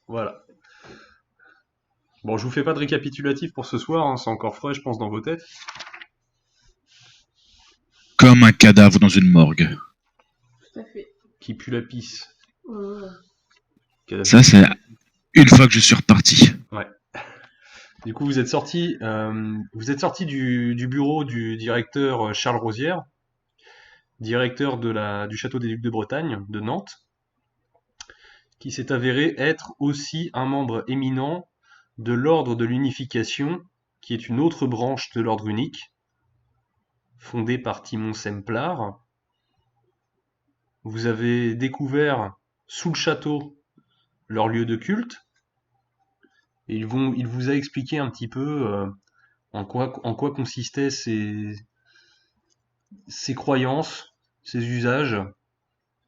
Voilà. Bon, je vous fais pas de récapitulatif pour ce soir, hein, c'est encore frais, je pense, dans vos têtes. Comme un cadavre dans une morgue. Tout à fait. Qui pue la pisse. Ça, c'est une fois que je suis reparti. Ouais. Du coup, vous êtes sorti du bureau du directeur Charles Rosière, directeur du château des Ducs de Bretagne de Nantes, qui s'est avéré être aussi un membre éminent de l'ordre de l'unification, qui est une autre branche de l'ordre unique, fondée par Timon Semplar. Vous avez découvert sous le château leur lieu de culte, et il vous a expliqué un petit peu en quoi consistaient ses croyances, ses usages,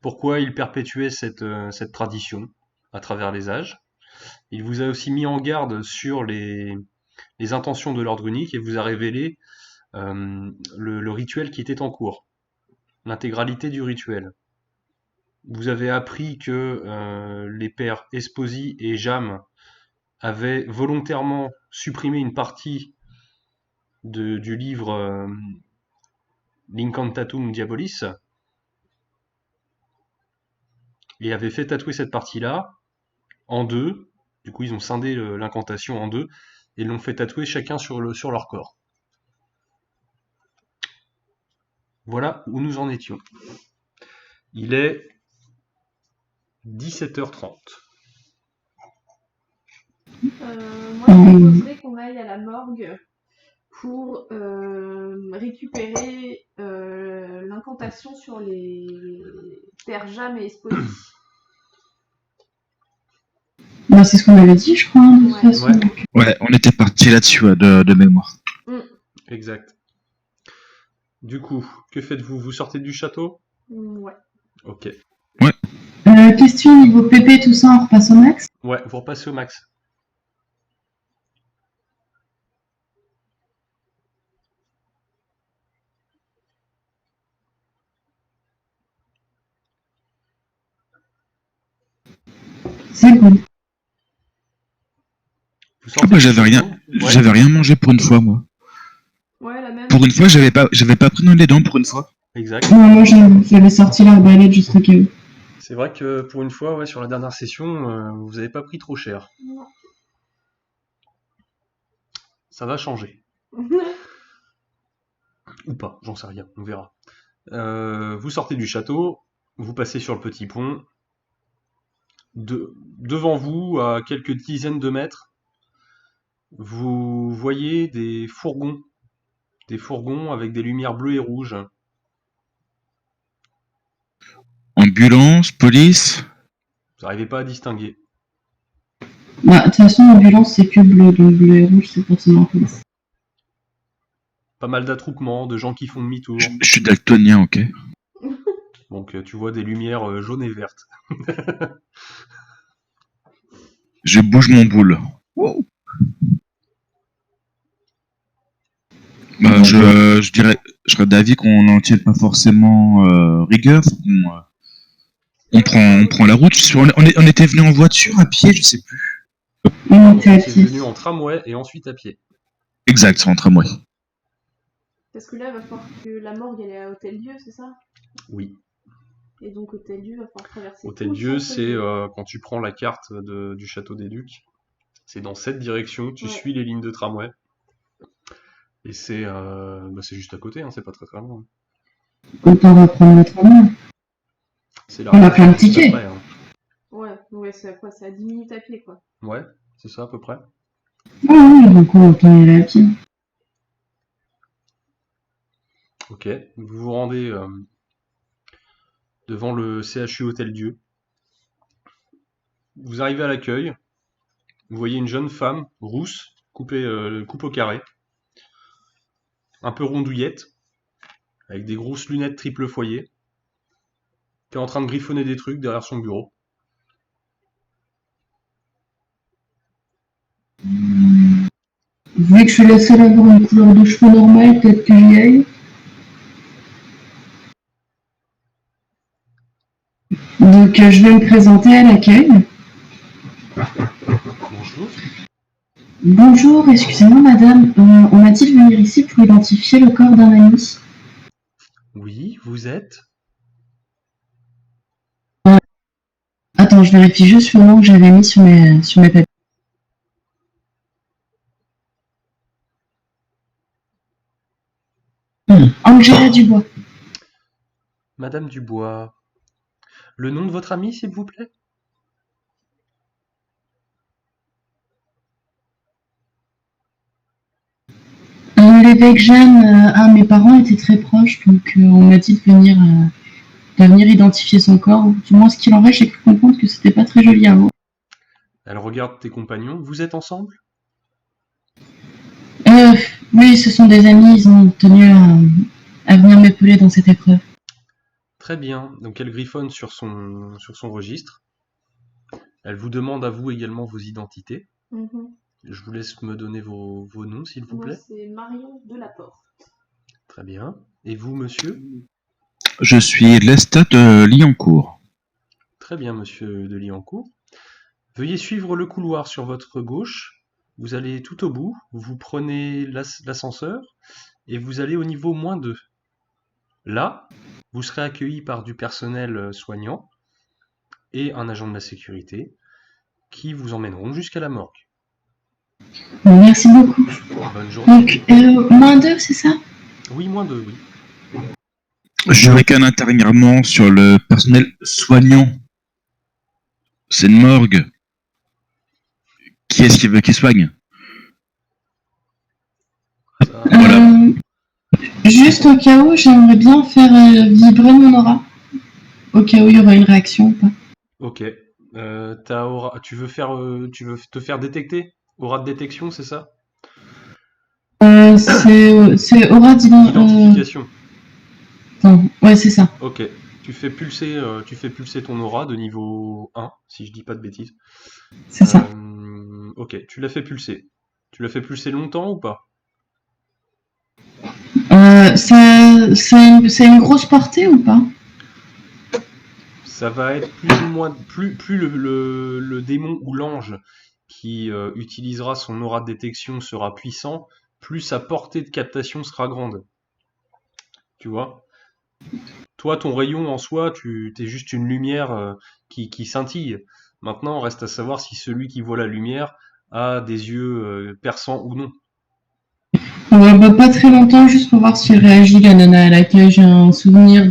pourquoi il perpétuait cette tradition à travers les âges. Il vous a aussi mis en garde sur les intentions de l'ordre unique et vous a révélé le rituel qui était en cours, l'intégralité du rituel. Vous avez appris que les pères Esposi et Jam avaient volontairement supprimé une partie du livre L'Incantatum Diabolis et avaient fait tatouer cette partie-là en deux. Du coup, ils ont scindé l'incantation en deux et l'ont fait tatouer chacun sur leur corps. Voilà où nous en étions. Il est 17h30. Moi, je proposerais qu'on aille à la morgue pour récupérer l'incantation sur les pères Jam et Esposi. Bah, c'est ce qu'on avait dit, je crois, de toute façon. Ouais, on était parti là-dessus de mémoire. Exact. Du coup, que faites-vous? Vous sortez du château? Ouais. Ok. Ouais. Question niveau PP, tout ça, on repasse au max? Ouais, vous repassez au max. C'est bon. J'avais rien mangé pour une fois, moi. Ouais, la même. Pour une fois, j'avais pas pris dans les dents pour une fois. Exact. Ouais, moi, j'avais sorti l'arbalète juste au cas où. C'est vrai que pour une fois, ouais, sur la dernière session, vous avez pas pris trop cher. Non. Ça va changer. Ou pas, j'en sais rien, on verra. Vous sortez du château, vous passez sur le petit pont. Devant vous, à quelques dizaines de mètres, vous voyez des fourgons avec des lumières bleues et rouges. Ambulance, police. Vous n'arrivez pas à distinguer. Bah, de toute façon, l'ambulance, c'est que bleu, donc bleu et rouge, c'est forcément police. Pas mal d'attroupements, de gens qui font demi-tour. Je suis daltonien, ok. Donc tu vois des lumières jaunes et vertes. Je bouge mon boule. Wow. Bah, je dirais, je serais d'avis qu'on n'en tienne pas forcément rigueur. On prend la route. On était venu en voiture, à pied, je sais plus. On était à C'est pied. venu en tramway et ensuite à pied. Exact, c'est en tramway. Parce que là, il va falloir que la morgue elle est à Hôtel-Dieu, c'est ça? Oui. Et donc Hôtel-Dieu, il va falloir traverser. Hôtel-Dieu, c'est quand tu prends la carte du château des Ducs, c'est dans cette direction, tu suis les lignes de tramway. Et c'est juste à côté, hein, c'est pas très très loin. Autant reprendre le tramway. On a plein de tickets. Après, hein. Ouais, c'est à quoi? C'est à 10 minutes à pied, quoi. Ouais, c'est ça à peu près. Ah oui, donc autant y aller à pied. Ok, vous vous rendez devant le CHU Hôtel-Dieu. Vous arrivez à l'accueil, vous voyez une jeune femme rousse, coupe au carré, un peu rondouillette, avec des grosses lunettes triple foyer, qui est en train de griffonner des trucs derrière son bureau. Vu que je suis la seule à avoir une couleur de cheveux normale, peut-être que j'y aille. Donc je vais me présenter à l'accueil. Bonjour. Bonjour, excusez-moi madame, on m'a dit de venir ici pour identifier le corps d'un ami. Oui, vous êtes? Attends, je vérifie juste le nom que j'avais mis sur mes papiers. Angela Dubois. Madame Dubois. Le nom de votre ami, s'il vous plaît? L'évêque Jeanne, mes parents étaient très proches, donc on m'a dit de venir identifier son corps. Du moins, ce qu'il en reste, j'ai cru comprendre que c'était pas très joli à voir. Elle regarde tes compagnons. Vous êtes ensemble? Euh, oui, ce sont des amis, ils ont tenu à venir m'épauler dans cette épreuve. Très bien. Donc elle griffonne sur son registre. Elle vous demande à vous également vos identités. Mhm. Je vous laisse me donner vos noms, s'il vous Moi, plaît. c'est Marion Delaporte. Très bien. Et vous, monsieur? Je suis Lestat de Liancourt. Très bien, monsieur de Liancourt. Veuillez suivre le couloir sur votre gauche. Vous allez tout au bout. Vous prenez l'ascenseur et vous allez au niveau -2. Là, vous serez accueilli par du personnel soignant et un agent de la sécurité qui vous emmèneront jusqu'à la morgue. Bon, merci beaucoup. Bonne journée. Donc, -2, c'est ça? Oui, -2, oui. Je ricane intérieurement sur le personnel soignant. C'est une morgue. Qui est-ce qui veut qu'il soigne? Ça, Voilà. Juste au cas où, j'aimerais bien faire vibrer mon aura. Au cas où il y aura une réaction ou pas. ok. Tu veux te faire détecter? Aura de détection, c'est ça? C'est aura Identification. ouais, c'est ça. Ok. Tu fais pulser ton aura de niveau 1, si je dis pas de bêtises. C'est ça. Ok, tu l'as fait pulser. Tu l'as fait pulser longtemps ou pas? C'est une grosse portée ou pas? Ça va être plus ou moins, plus le démon ou l'ange qui utilisera son aura de détection sera puissant, plus sa portée de captation sera grande. Tu vois? Toi, ton rayon en soi, t'es juste une lumière qui scintille. Maintenant, reste à savoir si celui qui voit la lumière a des yeux perçants ou non. Ouais, bah, pas très longtemps, juste pour voir si elle réagit, la nana à l'accueil. J'ai un souvenir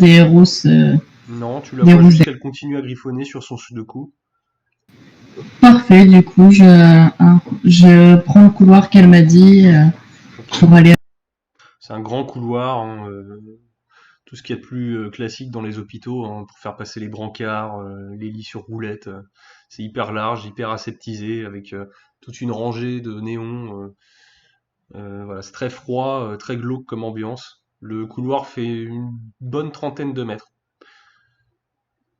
Non, tu la des vois rousses juste d'elle. qu'elle continue à griffonner sur son sudoku. Parfait, du coup, je prends le couloir qu'elle m'a dit Ok. pour aller. C'est un grand couloir, hein, tout ce qu'il y a de plus classique dans les hôpitaux, hein, pour faire passer les brancards, les lits sur roulettes. C'est hyper large, hyper aseptisé, avec toute une rangée de néons. Voilà, c'est très froid, très glauque comme ambiance. Le couloir fait une bonne trentaine de mètres.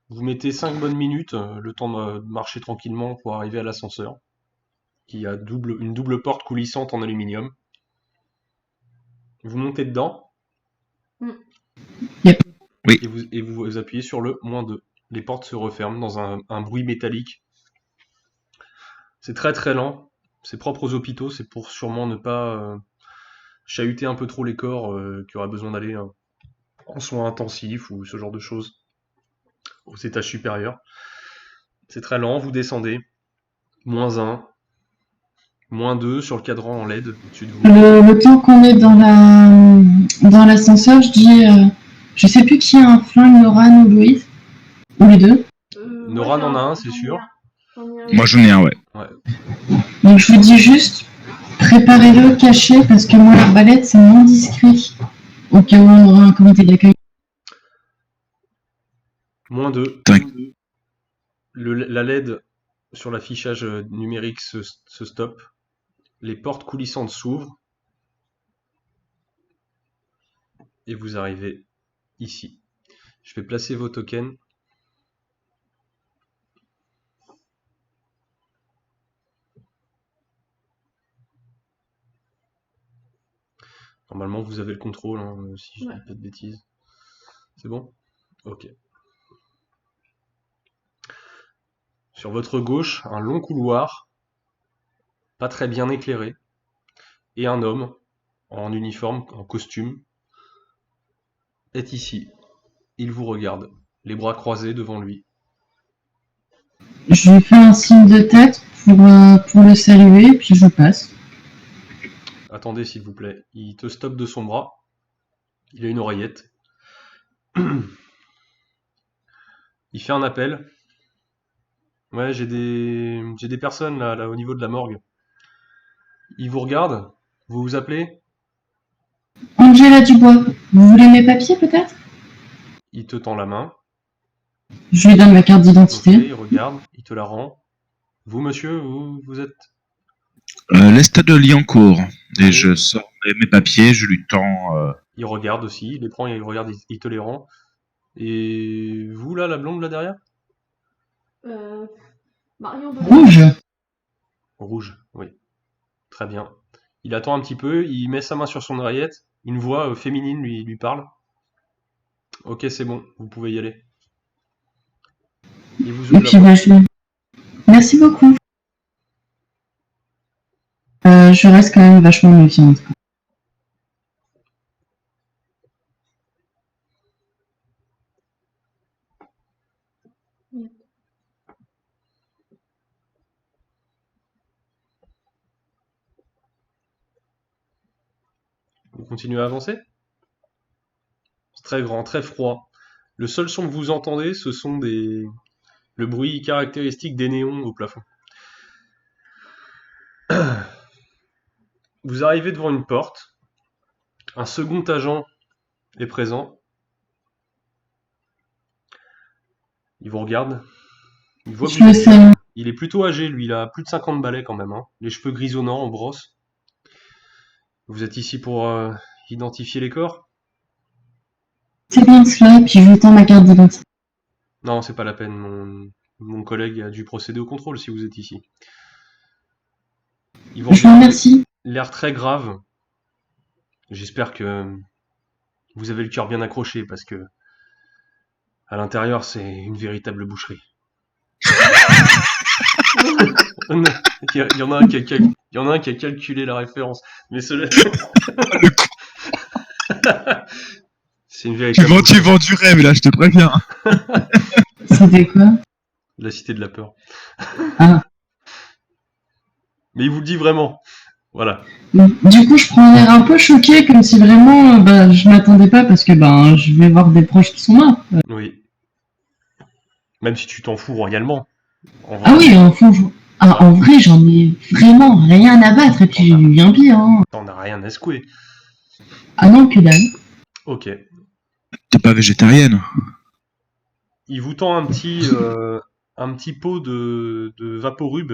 Vous mettez 5 bonnes minutes, le temps de marcher tranquillement pour arriver à l'ascenseur, qui a une double porte coulissante en aluminium. Vous montez dedans Mm. Yep. Oui. et vous appuyez sur le -2. Les portes se referment dans un bruit métallique. C'est très très lent. C'est propre aux hôpitaux. C'est pour sûrement ne pas chahuter un peu trop les corps qui auraient besoin d'aller en soins intensifs ou ce genre de choses aux étages supérieurs. C'est très lent. Vous descendez. -1, -2 sur le cadran en LED au-dessus de vous. Le temps qu'on est dans l'ascenseur, je dis, je sais plus qui a un flingue, Noran ou Louise, ou les deux. Moi, Noran j'ai en a un, un, c'est j'en ai sûr. un. J'en ai un Moi aussi. j'en ai un, ouais. Ouais. Donc je vous dis juste, préparez-le caché parce que moi l'arbalète c'est non discret. Au cas où on aura un comité d'accueil. -2. T'inquiète. La LED sur l'affichage numérique se stoppe. Les portes coulissantes s'ouvrent et vous arrivez ici. Je vais placer vos tokens. Normalement, vous avez le contrôle, hein, si je Ouais. dis pas de bêtises. C'est bon? Ok. Sur votre gauche, un long couloir pas très bien éclairé, et un homme en uniforme, en costume, est ici. Il vous regarde, les bras croisés devant lui. Je lui fais un signe de tête pour le saluer, puis je passe. Attendez, s'il vous plaît. Il te stoppe de son bras. Il a une oreillette. Il fait un appel. Ouais, j'ai des personnes là au niveau de la morgue. Il vous regarde. Vous vous appelez? Angela Dubois, vous voulez mes papiers peut-être? Il te tend la main. Je lui donne ma carte Ok, d'identité. il regarde. Il te la rend. Vous, monsieur, vous êtes... L'Estade de Liancourt. Et Oui. je sors mes papiers, je lui tends. Il regarde aussi. Il les prend, il regarde, il te les rend. Et vous, là, la blonde, là, derrière? Euh, Marion de Rouge. Rouge, oui. Très bien. Il attend un petit peu. Il met sa main sur son oreillette. Une voix féminine lui parle. Ok, c'est bon. Vous pouvez y aller. Il vous Et ouvre puis la porte. merci beaucoup. Je reste quand même vachement méfiante. Vous continuez à avancer? C'est très grand, très froid. Le seul son que vous entendez, ce sont le bruit caractéristique des néons au plafond. Vous arrivez devant une porte. Un second agent est présent. Il vous regarde. Il voit que Je vous me êtes salue. jeune. Il est plutôt âgé, lui. Il a plus de 50 balais quand même, hein. Les cheveux grisonnants en brosse. Vous êtes ici pour identifier les corps? C'est bien cela, puis je lui tends ma carte d'identité. Non, c'est pas la peine. Mon collègue a dû procéder au contrôle si vous êtes ici. Il vous Je vous regarde, remercie. l'air très grave. J'espère que vous avez le cœur bien accroché parce que à l'intérieur, c'est une véritable boucherie. Il y en a un qui a, il y en a un qui a calculé la référence. Mais cela... c'est une véritable Tu boucherie. vends du rêve là, je te préviens. C'était quoi? La cité de la peur. Ah. Mais il vous le dit vraiment. Voilà. Du coup, je prends un air un peu choqué, comme si vraiment, je m'attendais pas, parce que je vais voir des proches qui sont morts. Oui. Même si tu t'en fous royalement. En vrai, Ah oui, en vrai, j'en ai vraiment rien à battre, et puis j'ai vu bien pire. Hein. t'en as rien à secouer. Ah non, que dalle. Ok. T'es pas végétarienne? Il vous tend un petit pot de Vaporub,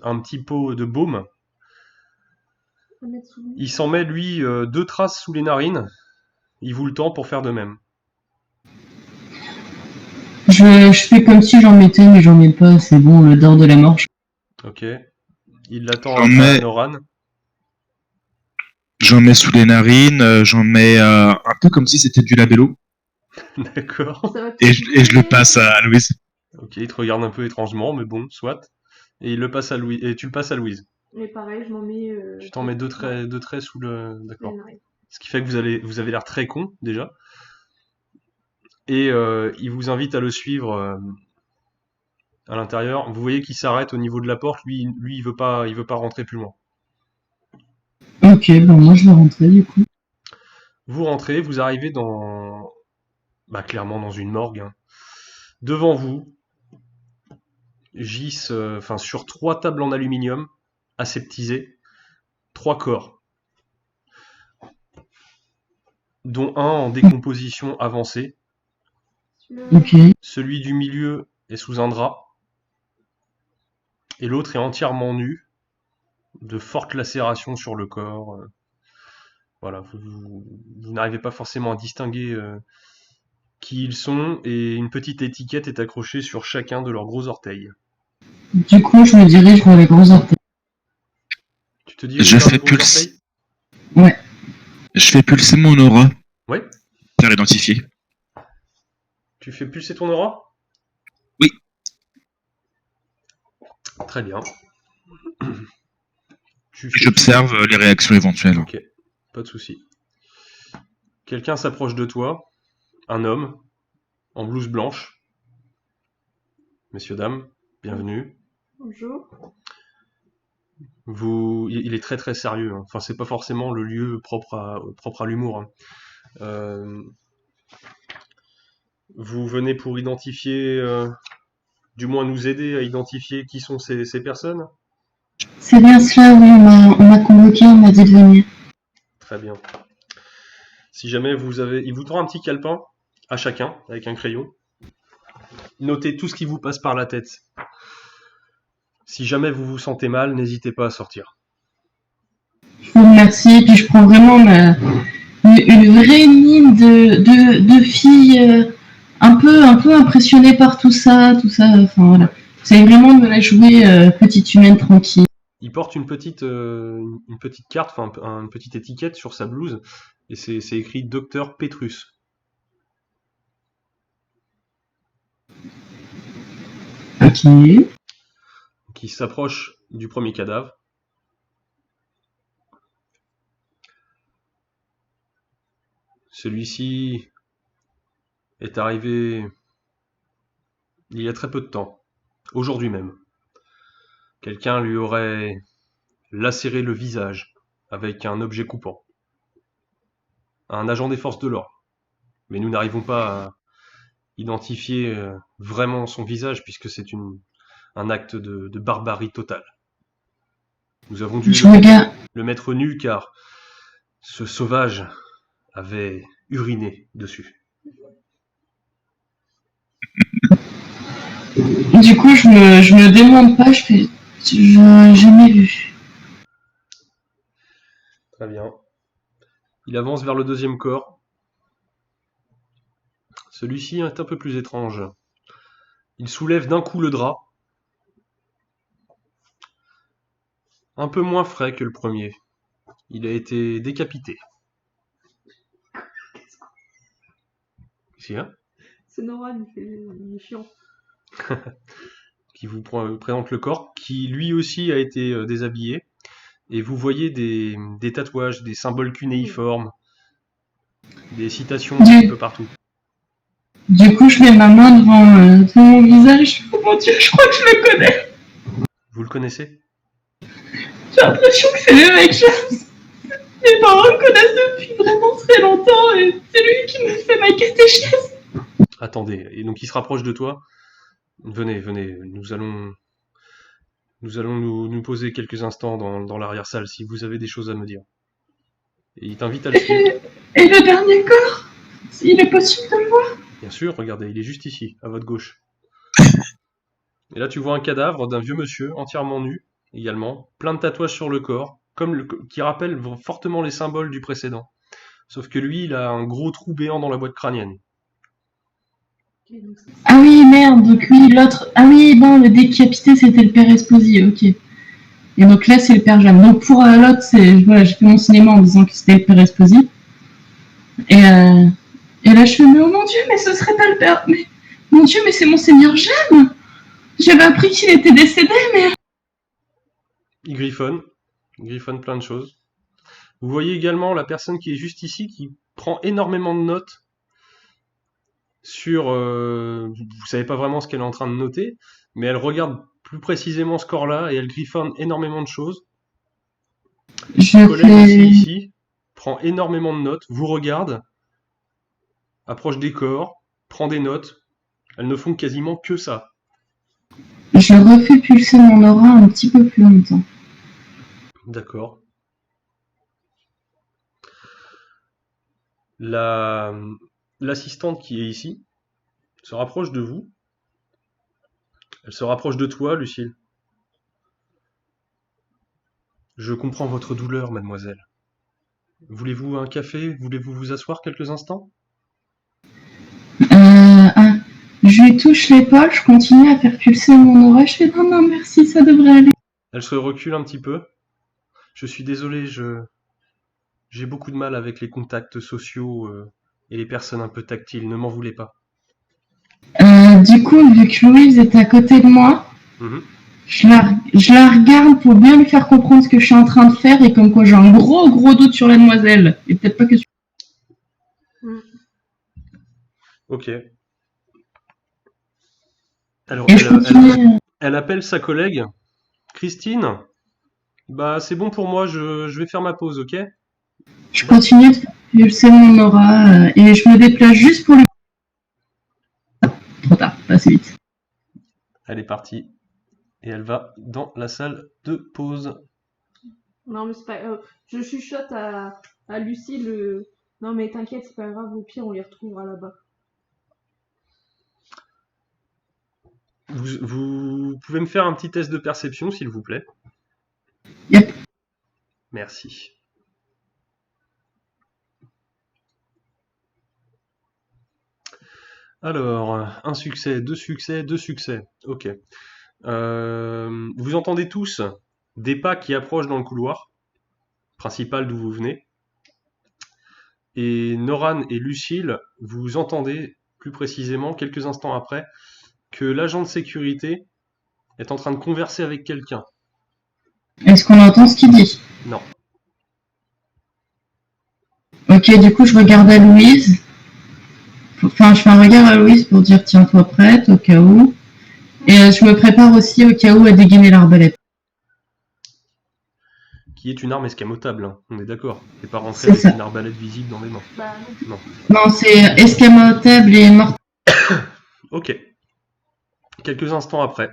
un petit pot de baume. Il s'en met, lui, 2 traces sous les narines. Il vous le tend pour faire de même. Je fais comme si j'en mettais, mais j'en ai pas, c'est bon, l'odeur de la mort. Ok. Il l'attend J'en à mets, Noran. j'en mets sous les narines, j'en mets un peu comme si c'était du labello. D'accord. Et je le passe à Louise. Ok, il te regarde un peu étrangement, mais bon, soit. Et il le passe à Louise. Et tu le passes à Louise. Et pareil, je m'en mets. Tu t'en mets deux traits sous le. D'accord. Ouais. Ce qui fait que vous avez l'air très con déjà. Et il vous invite à le suivre à l'intérieur. Vous voyez qu'il s'arrête au niveau de la porte. Lui, il veut pas rentrer plus loin. Ok, moi je vais rentrer du coup. Vous rentrez, vous arrivez clairement dans une morgue, hein. Devant vous gissent, sur 3 tables en aluminium aseptisées, 3 corps, dont un en décomposition avancée. Ok. Celui du milieu est sous un drap, et l'autre est entièrement nu, de fortes lacérations sur le corps. Voilà, vous n'arrivez pas forcément à distinguer qui ils sont, et une petite étiquette est accrochée sur chacun de leurs gros orteils. Du coup, je me dirige vers les gros orteils. Tu te diriges Je vers les fais gros pulse. orteils? Ouais. Je fais pulser mon aura. Ouais. Faire identifier. Tu fais pulser ton aura? Oui. Très bien. Tu Et fais... j'observe les réactions éventuelles. Ok, pas de souci. Quelqu'un s'approche de toi, un homme, en blouse blanche. Messieurs, dames, bienvenue. Bonjour. Il est très très sérieux, hein. Enfin, c'est pas forcément le lieu propre à l'humour, hein. Euh, Vous venez pour identifier, du moins nous aider à identifier qui sont ces personnes? C'est bien cela, oui, on m'a convoqué, on m'a dit de venir. Très bien. Si jamais il vous donnera un petit calepin à chacun avec un crayon. Notez tout ce qui vous passe par la tête. Si jamais vous vous sentez mal, n'hésitez pas à sortir. Je vous remercie, puis je prends vraiment une vraie mine de fille un peu impressionnée par tout ça, enfin voilà. C'est vraiment de me la jouer petite humaine tranquille. Il porte une petite carte, enfin une petite étiquette sur sa blouse, et c'est écrit Docteur Petrus. Ok. Qui s'approche du premier cadavre. Celui-ci est arrivé il y a très peu de temps, aujourd'hui même. Quelqu'un lui aurait lacéré le visage avec un objet coupant. Un agent des forces de l'ordre. Mais nous n'arrivons pas à identifier vraiment son visage puisque c'est un acte de barbarie totale. Nous avons dû le mettre nu car ce sauvage avait uriné dessus. Du coup, je me demande pas, je fais. Je jamais vu. Très bien. Il avance vers le deuxième corps. Celui-ci est un peu plus étrange. Il soulève d'un coup le drap. Un peu moins frais que le premier. Il a été décapité. Ici, hein? C'est Nora, il est chiant. Qui vous présente le corps, qui lui aussi a été déshabillé. Et vous voyez des tatouages, des symboles cunéiformes, des citations un petit peu partout. Du coup, je mets ma main devant mon visage. Oh mon dieu, je crois que je le connais. Vous le connaissez? J'ai l'impression que c'est le mec. Mes parents le connaissent depuis vraiment très longtemps et c'est lui qui me fait ma catéchèse. Attendez, et donc il se rapproche de toi. Venez, nous allons nous poser quelques instants dans l'arrière-salle si vous avez des choses à me dire. Et il t'invite à le suivre. Et le dernier corps, il est possible de le voir? Bien sûr, regardez, il est juste ici, à votre gauche. Et là, tu vois un cadavre d'un vieux monsieur, entièrement nu, également, plein de tatouages sur le corps, qui rappellent fortement les symboles du précédent. Sauf que lui, il a un gros trou béant dans la boîte crânienne. Ah oui, merde, donc oui, l'autre. Ah oui, bon, le décapité, c'était le père Esposi, ok. Et donc là, c'est le père Jam. Donc pour l'autre, voilà, j'ai fait mon cinéma en disant que c'était le père Esposi. Et là, je fais, mais oh mon dieu, mais ce serait pas le père. Mais mon dieu, mais c'est Monseigneur Jam. J'avais appris qu'il était décédé, mais. Il griffonne plein de choses. Vous voyez également la personne qui est juste ici, qui prend énormément de notes sur... vous savez pas vraiment ce qu'elle est en train de noter, mais elle regarde plus précisément ce corps-là et elle griffonne énormément de choses. Mon collègue aussi ici prend énormément de notes, vous regarde, approche des corps, prend des notes. Elles ne font quasiment que ça. Je refais pulser mon aura un petit peu plus longtemps. D'accord. L'assistante qui est ici se rapproche de vous. Elle se rapproche de toi, Lucille. Je comprends votre douleur, mademoiselle. Voulez-vous un café? Voulez-vous vous asseoir quelques instants? Je lui touche l'épaule, je continue à faire pulser mon aura. Je fais non, merci, ça devrait aller. Elle se recule un petit peu. Je suis désolé, j'ai beaucoup de mal avec les contacts sociaux et les personnes un peu tactiles. Ne m'en voulez pas. Du coup, vu que Louise est à côté de moi, je je la regarde pour bien lui faire comprendre ce que je suis en train de faire et comme quoi j'ai un gros doute sur la demoiselle. Et peut-être pas que sur... Ok. Alors, Et je continue. elle appelle sa collègue. Christine, bah c'est bon pour moi, je vais faire ma pause, ok? Je continue de faire pulser mon aura et je me déplace juste pour lui. Trop tard, pas assez vite. Elle est partie. Et elle va dans la salle de pause. Non, mais c'est pas. Je chuchote à Lucie le. Non, mais t'inquiète, c'est pas grave, au pire, on les retrouvera là-bas. Vous pouvez me faire un petit test de perception, s'il vous plaît? Yep. Merci. Alors, un succès, deux succès, deux succès. Ok. Vous entendez tous des pas qui approchent dans le couloir principal d'où vous venez. Et Noran et Lucille, vous entendez plus précisément, quelques instants après, que l'agent de sécurité est en train de converser avec quelqu'un. Est-ce qu'on entend ce qu'il dit? Non. Ok, du coup, je regarde à Louise. Enfin, je fais un regard à Louise pour dire tiens-toi prête au cas où. Et je me prépare aussi au cas où à dégainer l'arbalète. Qui est une arme escamotable, hein, on est d'accord. T'es pas rentré C'est avec ça. une arbalète visible dans les mains. Bah, non. Non, c'est escamotable et mortel. Ok. Quelques instants après,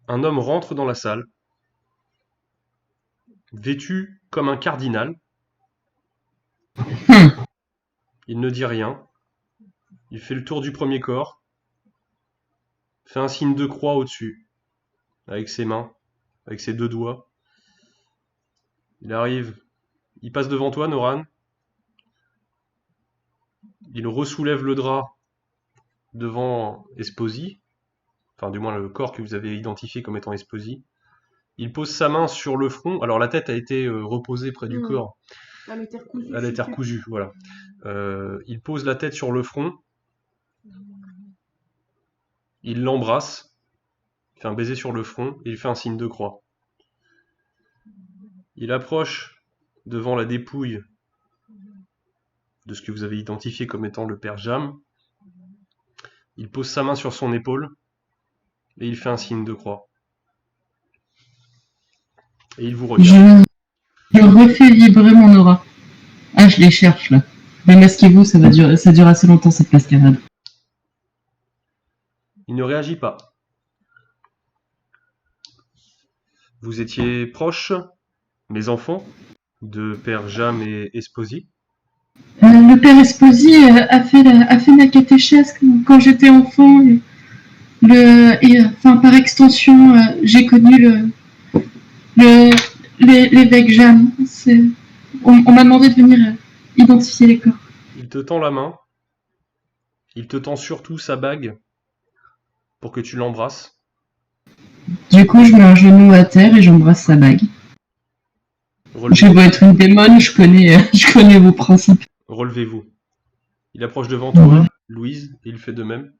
un homme rentre dans la salle, vêtu comme un cardinal. Il ne dit rien. Il fait le tour du premier corps, fait un signe de croix au-dessus, avec ses mains, avec ses deux doigts. Il arrive, il passe devant toi, Noran. Il ressoulève le drap devant Esposi, enfin du moins le corps que vous avez identifié comme étant Esposi. Il pose sa main sur le front. Alors la tête a été reposée près du corps. Elle était recousue. Elle a été recousue, voilà. Il pose la tête sur le front. Il l'embrasse. Il fait un baiser sur le front et il fait un signe de croix. Il approche devant la dépouille de ce que vous avez identifié comme étant le père Jam. Il pose sa main sur son épaule et il fait un signe de croix. Et il vous regarde. Je refais vibrer mon aura. Ah, je les cherche là. Mais masquez-vous, ça dure assez longtemps cette mascarade. Il ne réagit pas. Vous étiez proches, mes enfants, de père Jam et Esposi. Le père Esposi a fait la catéchèse quand j'étais enfant. Enfin, par extension, j'ai connu l'évêque Jeanne. On m'a demandé de venir identifier les corps. Il te tend la main. Il te tend surtout sa bague pour que tu l'embrasses. Du coup, je mets un genou à terre et j'embrasse sa bague. Je dois être une démone, je connais vos principes. Relevez-vous. Il approche devant toi, Ouais. Louise, et il fait de même.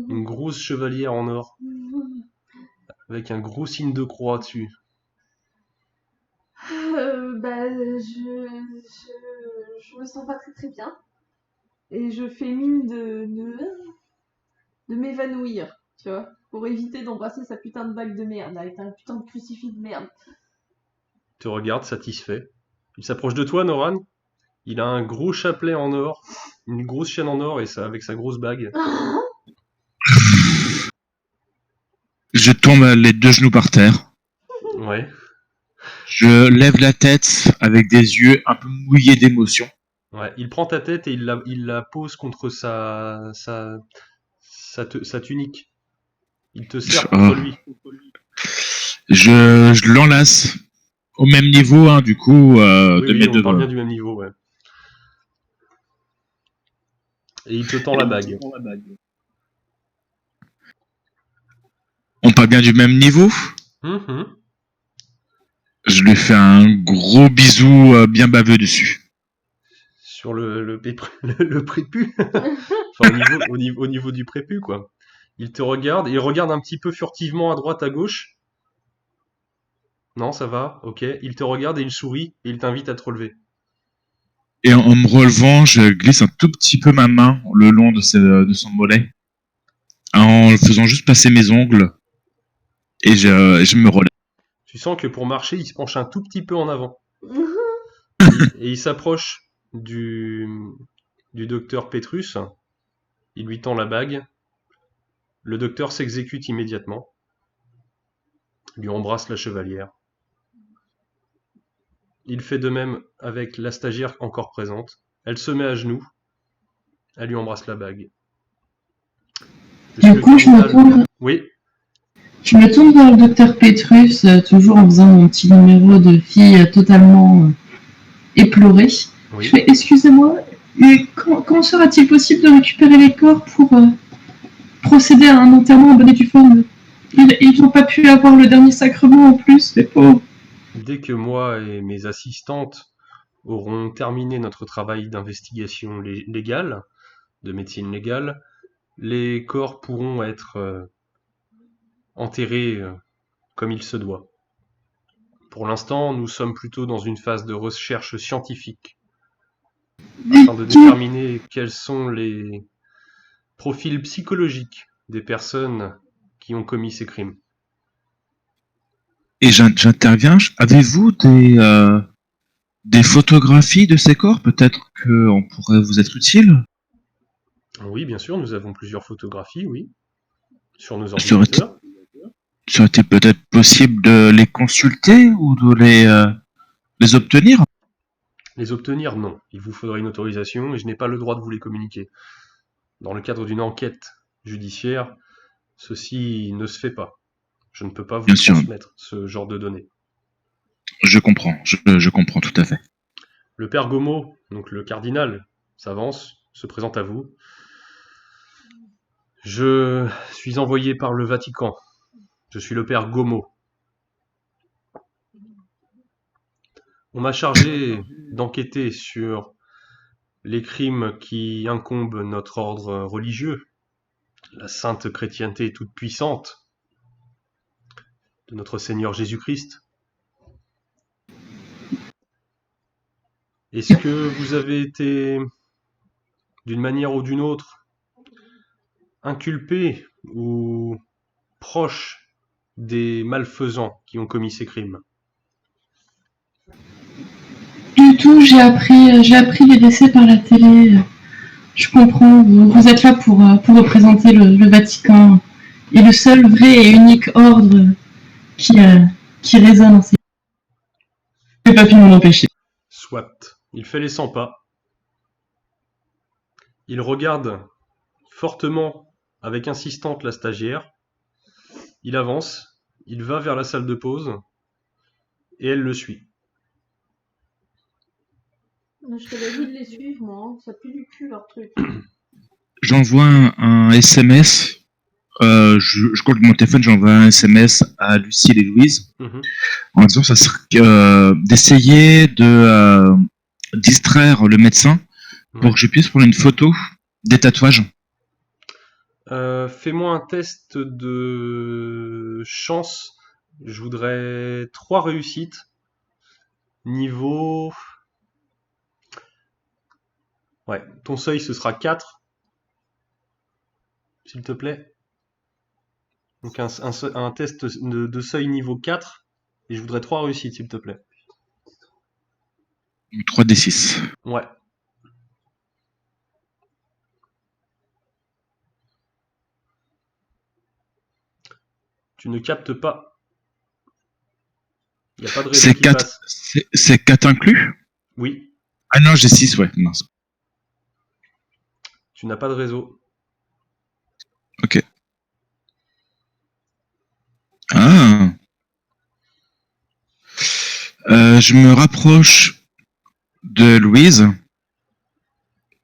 Une grosse chevalière en or, avec un gros signe de croix dessus. Je me sens pas très très bien. Et je fais mine de m'évanouir, tu vois, pour éviter d'embrasser sa putain de bague de merde, avec un putain de crucifix de merde. Il te regarde, satisfait. Il s'approche de toi, Noran. Il a un gros chapelet en or, une grosse chaîne en or, et ça, avec sa grosse bague. Je tombe les deux genoux par terre. Ouais. Je lève la tête avec des yeux un peu mouillés d'émotion. Ouais, il prend ta tête et il la pose contre sa tunique. Il te serre contre lui. Je l'enlace au même niveau, hein, du coup, de mes on deux parle bras. bien du même niveau, ouais. Et il te tend la bague. On parle bien du même niveau. Je lui fais un gros bisou bien baveux dessus. Sur le prépu. Enfin, au niveau du prépu, quoi. Il te regarde, il regarde un petit peu furtivement à droite, à gauche. Non, ça va, ok. Il te regarde et il sourit et il t'invite à te relever. Et en me relevant, je glisse un tout petit peu ma main le long de son mollet, en faisant juste passer mes ongles, et je me relève. Tu sens que pour marcher, il se penche un tout petit peu en avant. Et il s'approche du docteur Petrus. Il lui tend la bague. Le docteur s'exécute immédiatement. Il lui embrasse la chevalière. Il fait de même avec la stagiaire encore présente. Elle se met à genoux. Elle lui embrasse la bague. Du coup, je me tourne, Oui, je me tourne vers le docteur Petrus, toujours en faisant mon petit numéro de fille totalement éplorée. Je oui. fais, excusez-moi, mais comment sera-t-il possible de récupérer les corps pour procéder à un enterrement en bonne et due forme? Ils n'ont pas pu avoir le dernier sacrement en plus, les pauvres. Dès que moi et mes assistantes auront terminé notre travail d'investigation légale, de médecine légale, les corps pourront être enterrés comme il se doit. Pour l'instant, nous sommes plutôt dans une phase de recherche scientifique, afin de déterminer quels sont les profils psychologiques des personnes qui ont commis ces crimes. Et j'interviens. Avez-vous des photographies de ces corps? Peut-être qu'on pourrait vous être utile. Oui, bien sûr, nous avons plusieurs photographies, oui, sur nos Serait-il ordinateurs. serait-il peut-être possible de les consulter ou de les obtenir? Les obtenir, non. Il vous faudra une autorisation et je n'ai pas le droit de vous les communiquer. Dans le cadre d'une enquête judiciaire, ceci ne se fait pas. Je ne peux pas vous Bien sûr. transmettre ce genre de données. Je comprends, je comprends tout à fait. Le père Gomo, donc le cardinal, s'avance, se présente à vous. Je suis envoyé par le Vatican. Je suis le père Gomo. On m'a chargé d'enquêter sur les crimes qui incombent notre ordre religieux, la sainte chrétienté toute puissante de notre Seigneur Jésus-Christ. Est-ce que vous avez été, d'une manière ou d'une autre, inculpé ou proche des malfaisants qui ont commis ces crimes? Du tout, j'ai appris les décès par la télé. Je comprends, vous êtes là pour représenter le Vatican et le seul vrai et unique ordre qui résonne en ces... Je n'ai pas pu m'en empêcher. Soit. Il fait les 100 pas. Il regarde fortement, avec insistance, la stagiaire. Il avance. Il va vers la salle de pause. Et elle le suit. Je t'avais dit de les suivre, moi. Hein. Ça pue du cul, leur truc. J'envoie un SMS. Je compte mon téléphone, j'envoie un SMS à Lucille et Louise en disant ça serait d'essayer de distraire le médecin pour que je puisse prendre une photo des tatouages. Fais-moi un test de chance. Je voudrais 3 réussites. Niveau... Ouais, ton seuil ce sera 4. S'il te plaît. Donc un test de seuil niveau 4. Et je voudrais 3 réussites, s'il te plaît. 3d6. Ouais. Tu ne captes pas. Il n'y a pas de réseau qui passe. C'est 4 inclus? Oui. Ah non, j'ai 6, ouais. Non. Tu n'as pas de réseau. Ok. Ah. Je me rapproche de Louise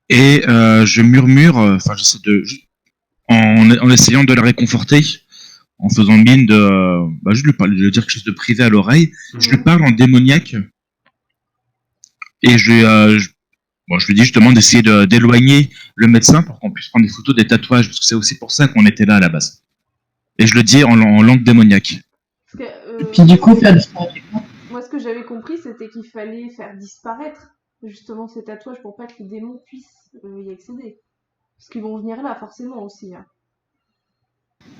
et je murmure, enfin j'essaie en essayant de la réconforter, en faisant mine de, juste de dire quelque chose de privé à l'oreille. Je lui parle en démoniaque et Bon, je lui dis justement d'essayer d'éloigner le médecin pour qu'on puisse prendre des photos des tatouages, parce que c'est aussi pour ça qu'on était là à la base. Et je le dis en langue démoniaque. Parce que, Et puis du coup, faire disparaître. moi, ce que j'avais compris, c'était qu'il fallait faire disparaître justement ces tatouages pour pas que les démons puissent y accéder. Parce qu'ils vont venir là, forcément aussi. Hein.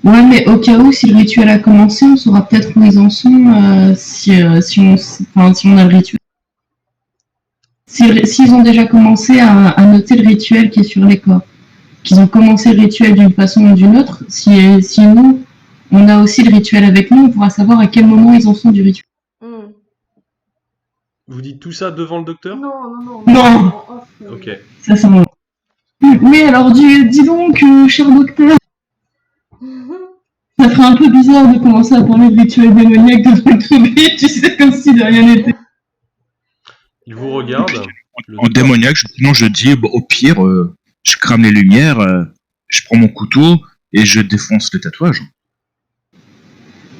Ouais, mais au cas où, si le rituel a commencé, on saura peut-être où ils en sont si on a le rituel. S'ils ont déjà commencé à noter le rituel qui est sur les corps, qu'ils ont commencé le rituel d'une façon ou d'une autre, si nous, on a aussi le rituel avec nous, on pourra savoir à quel moment ils en sont du rituel. Hmm. Vous dites tout ça devant le docteur? Non, Non. en off. Ok. Ça sent. Oui, alors dis donc, cher docteur, ça ferait un peu bizarre de commencer à parler de rituel démoniaque devant le trouvé, tu sais, comme si de rien n'était. Il vous regarde. Le En docteur- démoniaque, sinon je dis, bah, au pire, je crame les lumières, je prends mon couteau et je défonce les tatouages.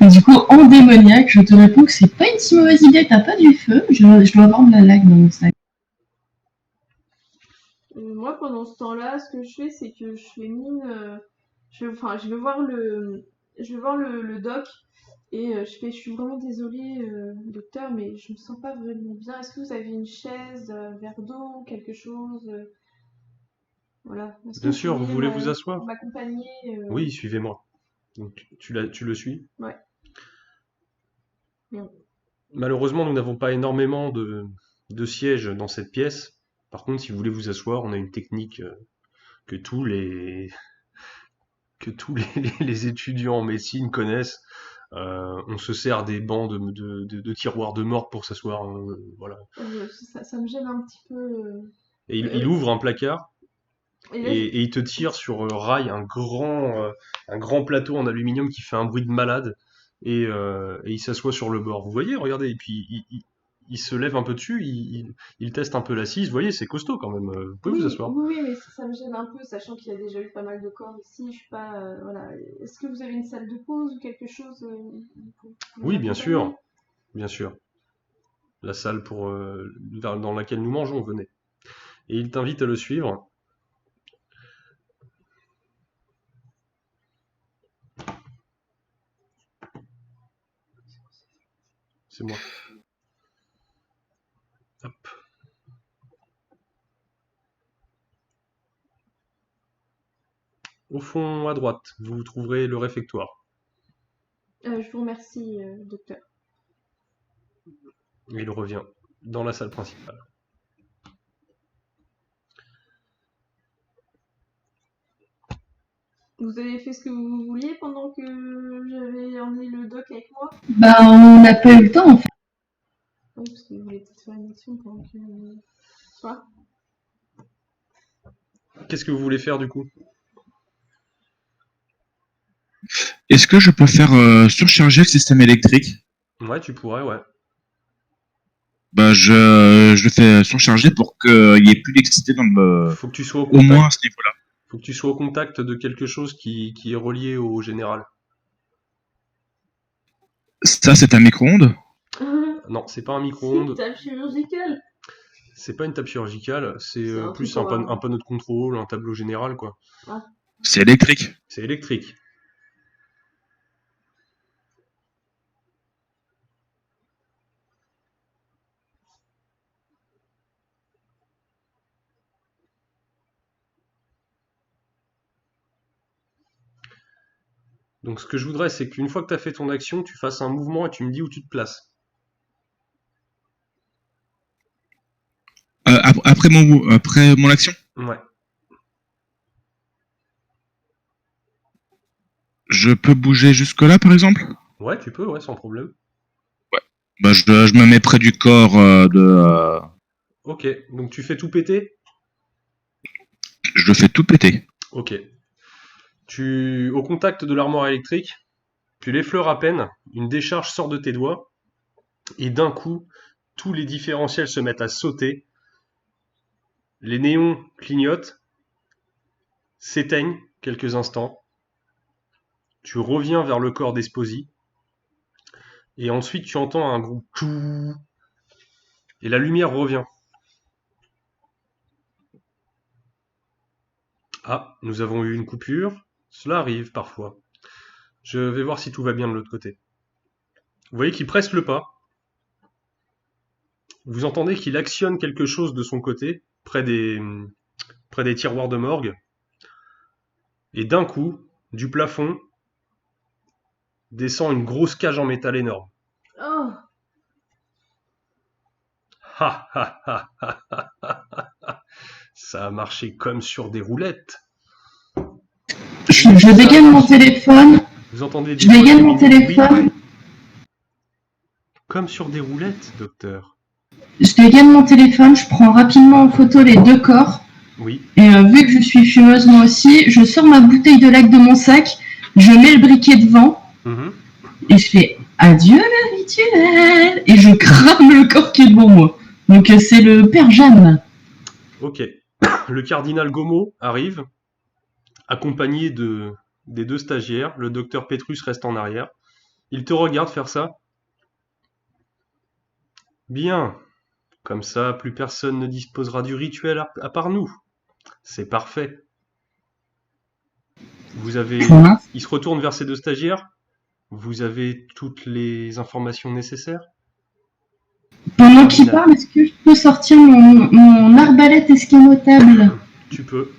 Et du coup, en démoniaque, je te réponds que c'est pas une si mauvaise idée, t'as pas du feu, je dois avoir de la laque dans mon sac. Moi, pendant ce temps-là, ce que je fais, c'est que je fais mine. Je vais voir le doc et je suis vraiment désolée, docteur, mais je me sens pas vraiment bien. Est-ce que vous avez une chaise, un verre d'eau, quelque chose voilà. Est-ce que Bien sûr, vous pourriez voulez vous asseoir? m'accompagner Oui, suivez-moi. Donc, tu le suis. Ouais. Bien. Malheureusement, nous n'avons pas énormément de sièges dans cette pièce. Par contre, si vous voulez vous asseoir, on a une technique que tous les, que tous les, les étudiants en médecine connaissent. On se sert des bancs de tiroirs de morgue pour s'asseoir. Voilà. Ça me gêne un petit peu. Et il ouvre un placard Et là, et il te tire sur rail un grand plateau en aluminium qui fait un bruit de malade et il s'assoit sur le bord. Vous voyez, regardez, et puis il se lève un peu dessus, il teste un peu l'assise. Vous voyez, c'est costaud quand même. Vous pouvez oui, vous asseoir. oui, mais ça me gêne un peu, sachant qu'il y a déjà eu pas mal de corps ici. Je suis pas, voilà. Est-ce que vous avez une salle de pause ou quelque chose pour Oui, bien m'accompagner sûr, bien sûr. La salle dans laquelle nous mangeons, venez. Et il t'invite à le suivre. C'est moi. Hop. Au fond, à droite, vous trouverez le réfectoire. Je vous remercie, docteur. Et il revient dans la salle principale. Vous avez fait ce que vous vouliez pendant que j'avais emmené le doc avec moi? Bah, on n'a pas eu le temps en fait. Oui, parce que vous voulez peut-être faire une action pendant que. Soit. Qu'est-ce que vous voulez faire du coup? Est-ce que je peux faire surcharger le système électrique? Ouais, tu pourrais, ouais. Bah, je le fais surcharger pour qu'il n'y ait plus d'électricité dans le, Faut que tu sois au au moins à contact. ce niveau-là. Faut que tu sois au contact de quelque chose qui est relié au général. Ça, c'est un micro-ondes? Non, c'est pas un C'est une micro-ondes, table chirurgicale. c'est pas une table chirurgicale, c'est C'est un plus truc un panneau de contrôle, un tableau général, quoi. C'est électrique. C'est électrique. Donc ce que je voudrais, c'est qu'une fois que tu as fait ton action, tu fasses un mouvement et tu me dis où tu te places. Après mon action, Ouais. je peux bouger jusque-là, par exemple? Ouais, tu peux, ouais, sans problème. Bah, je me mets près du corps Ok, donc tu fais tout péter? je le fais tout péter. Ok. Au contact de l'armoire électrique, tu l'effleures à peine, une décharge sort de tes doigts, et d'un coup, tous les différentiels se mettent à sauter, les néons clignotent, s'éteignent quelques instants, tu reviens vers le corps d'Esposi, et ensuite tu entends un gros tchou, et la lumière revient. Ah, nous avons eu une coupure. Cela arrive parfois. Je vais voir si tout va bien de l'autre côté. Vous voyez qu'il presse le pas. Vous entendez qu'il actionne quelque chose de son côté, près des tiroirs de morgue. Et d'un coup, du plafond, descend une grosse cage en métal énorme. Oh, Ha ha ha ha ha ha ha. Ça a marché comme sur des roulettes. Je dégaine mon téléphone. Vous entendez des Je dégaine mon oui, téléphone. comme sur des roulettes, docteur. Je dégaine mon téléphone. Je prends rapidement en photo les deux corps. Oui, Et vu que je suis fumeuse moi aussi, je sors ma bouteille de lac de mon sac. Je mets le briquet devant. mhm, Et je fais adieu le rituel. Et je crame le corps qui est devant moi. Donc c'est le père Jeanne. ok. Le cardinal Gomo arrive, accompagné des deux stagiaires. Le docteur Petrus reste en arrière. Il te regarde faire ça. Bien. Comme ça, plus personne ne disposera du rituel à part nous. C'est parfait. Vous avez... Voilà. Il se retourne vers ses deux stagiaires. Vous avez toutes les informations nécessaires? Pendant qu'il parle, est-ce que je peux sortir mon arbalète esquimotable? Tu peux.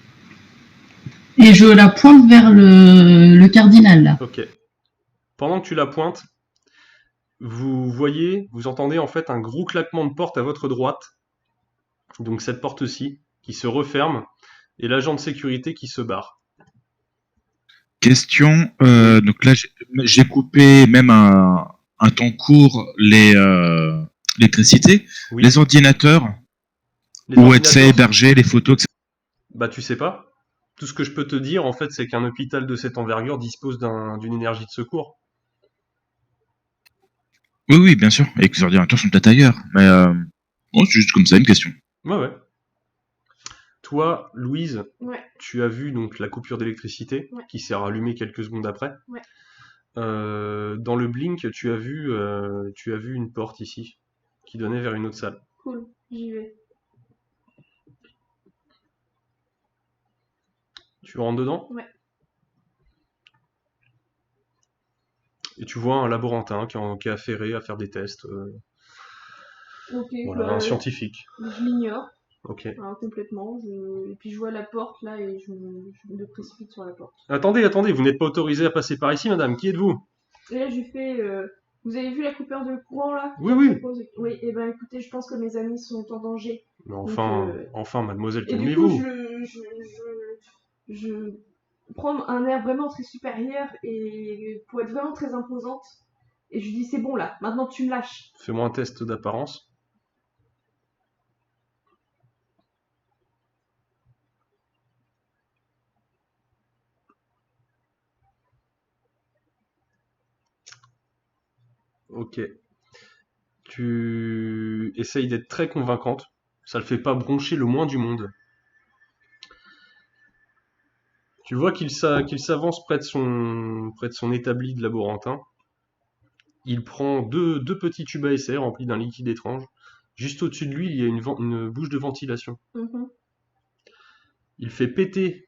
Et je la pointe vers le cardinal, là. Ok. Pendant que tu la pointes, vous entendez en fait un gros claquement de porte à votre droite. Donc cette porte-ci, qui se referme, et l'agent de sécurité qui se barre. Question, donc là j'ai coupé même un temps court l'électricité, Oui. les ordinateurs, Les où est-ce ordinateurs, hébergé, les photos, etc. bah tu sais pas. Tout ce que je peux te dire en fait, c'est qu'un hôpital de cette envergure dispose d'une énergie de secours. Oui, oui, bien sûr, et que les ordinateurs sont peut-être ailleurs, mais bon, c'est juste comme ça une question. Ouais, ouais. Toi, Louise, ouais, tu as vu donc la coupure d'électricité Ouais. qui s'est rallumée quelques secondes après. Ouais. Dans le blink, tu as vu une porte ici qui donnait vers une autre salle. cool, j'y vais. Tu rentres dedans Ouais. et tu vois un laborantin qui est affairé à faire des tests. Ok, Voilà, bah, un scientifique. je l'ignore Ok. complètement. Et puis je vois la porte là et je me précipite sur la porte. Attendez, attendez, vous n'êtes pas autorisé à passer par ici, madame. Qui êtes-vous? Et là, je lui fais vous avez vu la coupure de courant là? Oui, oui. Oui, et ben écoutez, je pense que mes amis sont en danger. Mais Donc, enfin, mademoiselle, et du coup, calmez-vous. je prends un air vraiment très supérieur et pour être vraiment très imposante. Et je lui dis c'est bon là, maintenant tu me lâches. Fais-moi un test d'apparence. Ok. Tu essayes d'être très convaincante. Ça le fait pas broncher le moins du monde. Tu vois qu'il s'avance près de son établi de laborantin. Il prend deux petits tubes à essai remplis d'un liquide étrange. Juste au-dessus de lui, il y a une bouche de ventilation. Mhm. Il fait péter,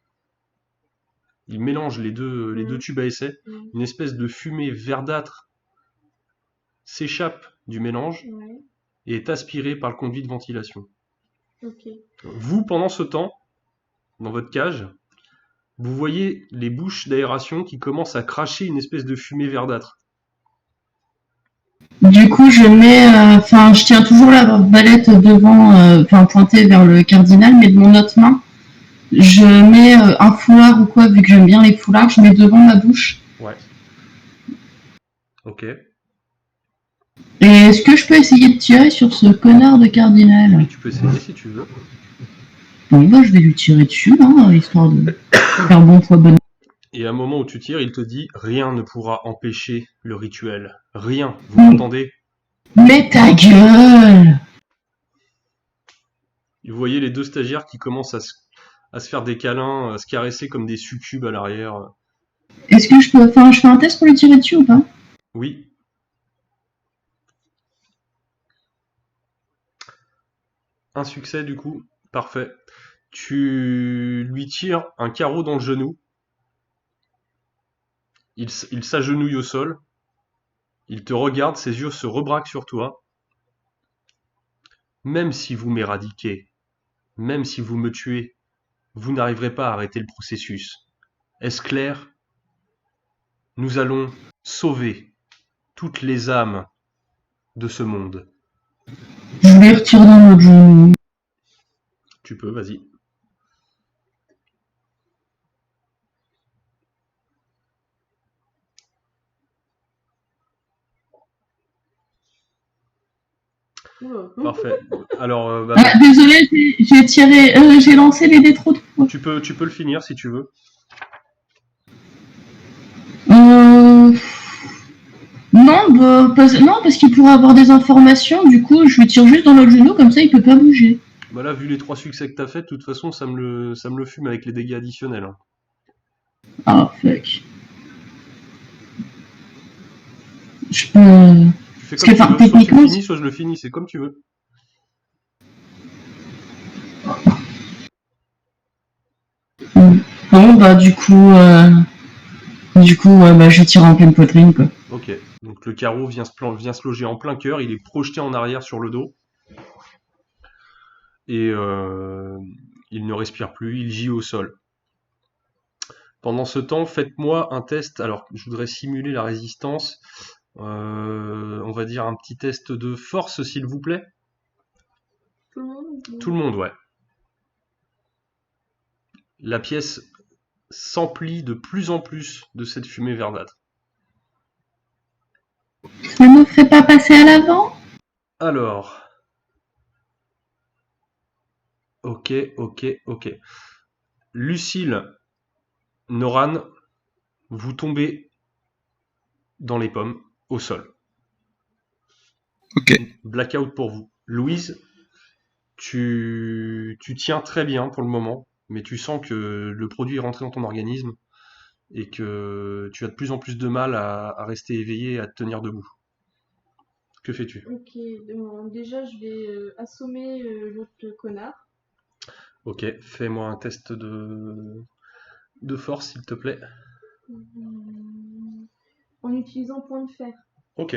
il mélange les deux tubes à essai. Mhm. Une espèce de fumée verdâtre s'échappe du mélange Ouais, et est aspirée par le conduit de ventilation. ok. Vous, pendant ce temps, dans votre cage, vous voyez les bouches d'aération qui commencent à cracher une espèce de fumée verdâtre. Du coup, je tiens toujours la balette devant, pointée vers le cardinal, mais de mon autre main, je mets un foulard ou quoi, vu que j'aime bien les foulards, je mets devant ma bouche. Ouais. Ok. Et est-ce que je peux essayer de tirer sur ce connard de cardinal? Oui, tu peux essayer si tu veux. Bon, bah, je vais lui tirer dessus, hein, histoire de faire bon poids bon. Et à un moment où tu tires, il te dit rien ne pourra empêcher le rituel. Rien. Vous m'entendez? Mais ta gueule! Vous voyez les deux stagiaires qui commencent à se faire des câlins, à se caresser comme des succubes à l'arrière. Est-ce que je fais un test pour lui tirer dessus ou pas? Oui. Un succès du coup. Parfait. Tu lui tires un carreau dans le genou. Il s'agenouille au sol. Il te regarde, ses yeux se rebraquent sur toi. Même si vous m'éradiquez, même si vous me tuez, vous n'arriverez pas à arrêter le processus. Est-ce clair? Nous allons sauver toutes les âmes de ce monde. Je lui retire dans l'autre genou. Tu peux, vas-y. Oula. Parfait. Alors, Ah, désolé, j'ai lancé les dés trop de fois. tu peux le finir si tu veux. Non, parce qu'il pourrait avoir des informations, du coup, je lui tire juste dans l'autre genou, comme ça, il peut pas bouger. Bah là, vu les 3 succès que t'as fait, de toute façon, ça me le fume avec les dégâts additionnels, hein. Ah, fuck. Je peux... Tu fais Parce comme que, tu veux, soit enfin, tu le techniquement, finis, soit je le finis, c'est comme tu veux. Bon, bah, du coup, ouais, bah, je tire en pleine poitrine, quoi. Ok, donc le carreau vient se loger en plein cœur, il est projeté en arrière sur le dos, et il ne respire plus, il gît au sol. Pendant ce temps, faites-moi un test, alors je voudrais simuler la résistance, on va dire un petit test de force s'il vous plaît. Tout le monde? Tout le monde, ouais. La pièce s'emplit de plus en plus de cette fumée verdâtre. Ça me ferait pas passer à l'avant? Alors, ok. Lucille, Noran, vous tombez dans les pommes, au sol. Ok. Blackout pour vous. Louise, tu tiens très bien pour le moment, mais tu sens que le produit est rentré dans ton organisme et que tu as de plus en plus de mal à rester éveillé et à te tenir debout. Que fais-tu? Ok, bon, déjà je vais assommer l'autre connard. Ok, fais-moi un test de force, s'il te plaît. En utilisant point de fer. Ok.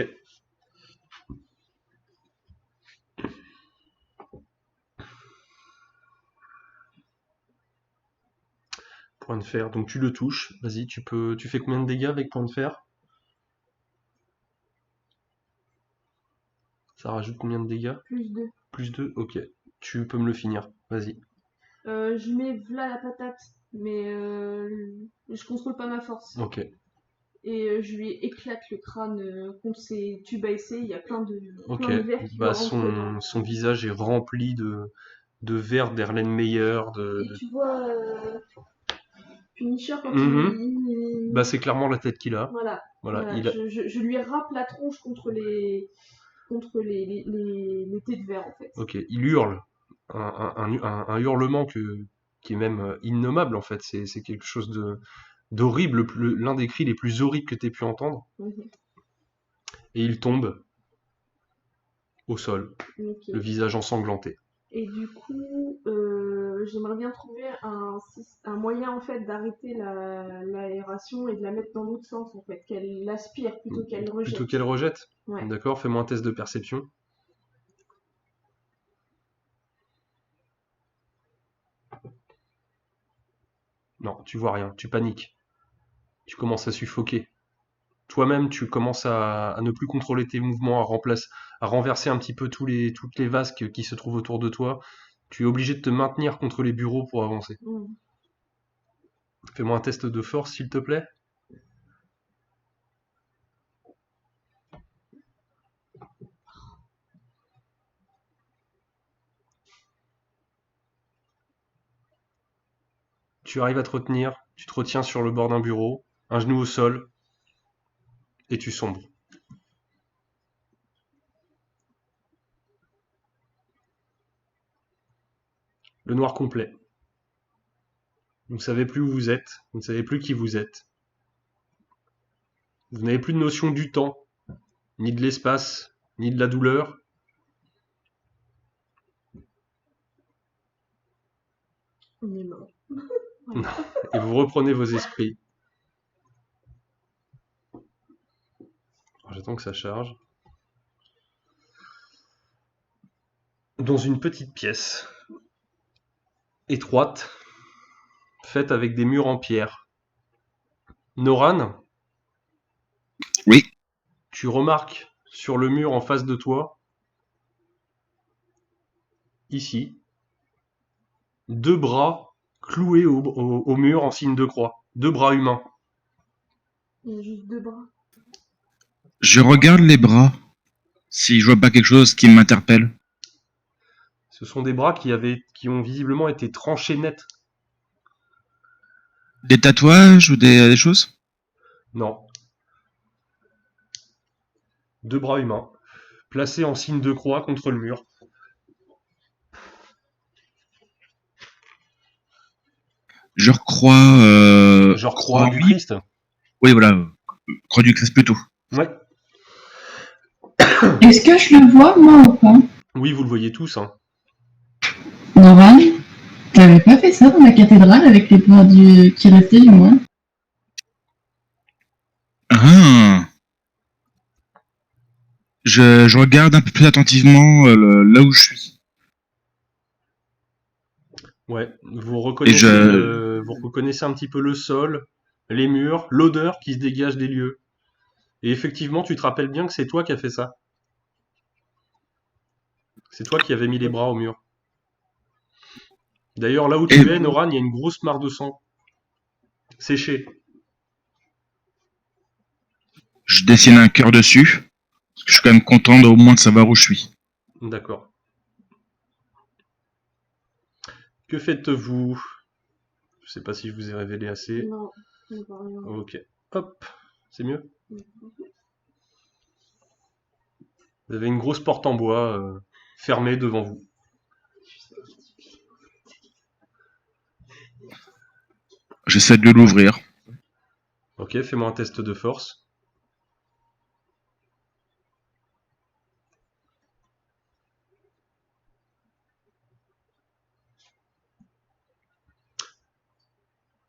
Point de fer, donc tu le touches. Vas-y, tu fais combien de dégâts avec point de fer? Ça rajoute combien de dégâts? Plus 2. Plus 2, ok. Tu peux me le finir, vas-y. Je mets v'là la patate, mais je contrôle pas ma force. Ok. Et je lui éclate le crâne contre ses tubes à essai. Il y a plein de Ok. verres qui lui Bah rentrent dans. son visage est rempli de verres d'Erlenmeyer, Et tu vois Punisher quand Mhm. il. Bah c'est clairement la tête qu'il a. Voilà. Voilà, Voilà. Je lui râpe la tronche contre les têtes de verre en fait. ok, il hurle. Un hurlement qui est même innommable en fait. C'est quelque chose d'horrible, l'un des cris les plus horribles que tu aies pu entendre. Mhm. Et il tombe au sol, Ok. le visage ensanglanté. Et du coup, j'aimerais bien trouver un moyen en fait d'arrêter l'aération et de la mettre dans l'autre sens en fait, qu'elle l'aspire plutôt qu'elle rejette. Plutôt qu'elle rejette? Ouais. D'accord, fais-moi un test de perception. Non, tu vois rien, tu paniques. Tu commences à suffoquer. Toi-même, tu commences à ne plus contrôler tes mouvements, à renverser un petit peu toutes les vases qui se trouvent autour de toi. Tu es obligé de te maintenir contre les bureaux pour avancer. Mm. Fais-moi un test de force, s'il te plaît. Tu arrives à te retenir, tu te retiens sur le bord d'un bureau, un genou au sol, et tu sombres. Le noir complet. Vous ne savez plus où vous êtes, vous ne savez plus qui vous êtes. Vous n'avez plus de notion du temps, ni de l'espace, ni de la douleur. On est mort. Voilà. Et vous reprenez vos esprits. Alors, j'attends que ça charge. Dans une petite pièce, étroite, faite avec des murs en pierre. Noran, Oui. tu remarques sur le mur en face de toi, ici, 2 bras cloués au mur en signe de croix. 2 bras humains. Il y a juste 2 bras. Je regarde les bras, si je vois pas quelque chose qui m'interpelle. Ce sont des bras qui ont visiblement été tranchés net. Des tatouages ou des choses? Non. 2 bras humains, placés en signe de croix contre le mur. Je crois... Genre croix croix en du oui. Christ. Oui, voilà. Croix du Christ plutôt. Ouais. Est-ce que je le vois, moi, ou pas? Oui, vous le voyez tous, hein. Noran, t'avais pas fait ça dans la cathédrale avec les bras qui restaient, du moins? Ah. Je regarde un peu plus attentivement là où je suis. Ouais, vous Et je... reconnaissez un petit peu le sol, les murs, l'odeur qui se dégage des lieux. Et effectivement, tu te rappelles bien que c'est toi qui as fait ça. C'est toi qui avais mis les bras au mur. D'ailleurs, là où Et tu es, Noran, il y a une grosse mare de sang. Séchée. je dessine un cœur dessus. Parce que je suis quand même content au moins de savoir où je suis. D'accord. Que faites-vous? Je sais pas si je vous ai révélé assez. Non, je ne vois rien. Ok. Hop. C'est mieux? Vous avez une grosse porte en bois fermée devant vous. J'essaie de l'ouvrir. Ok, fais-moi un test de force.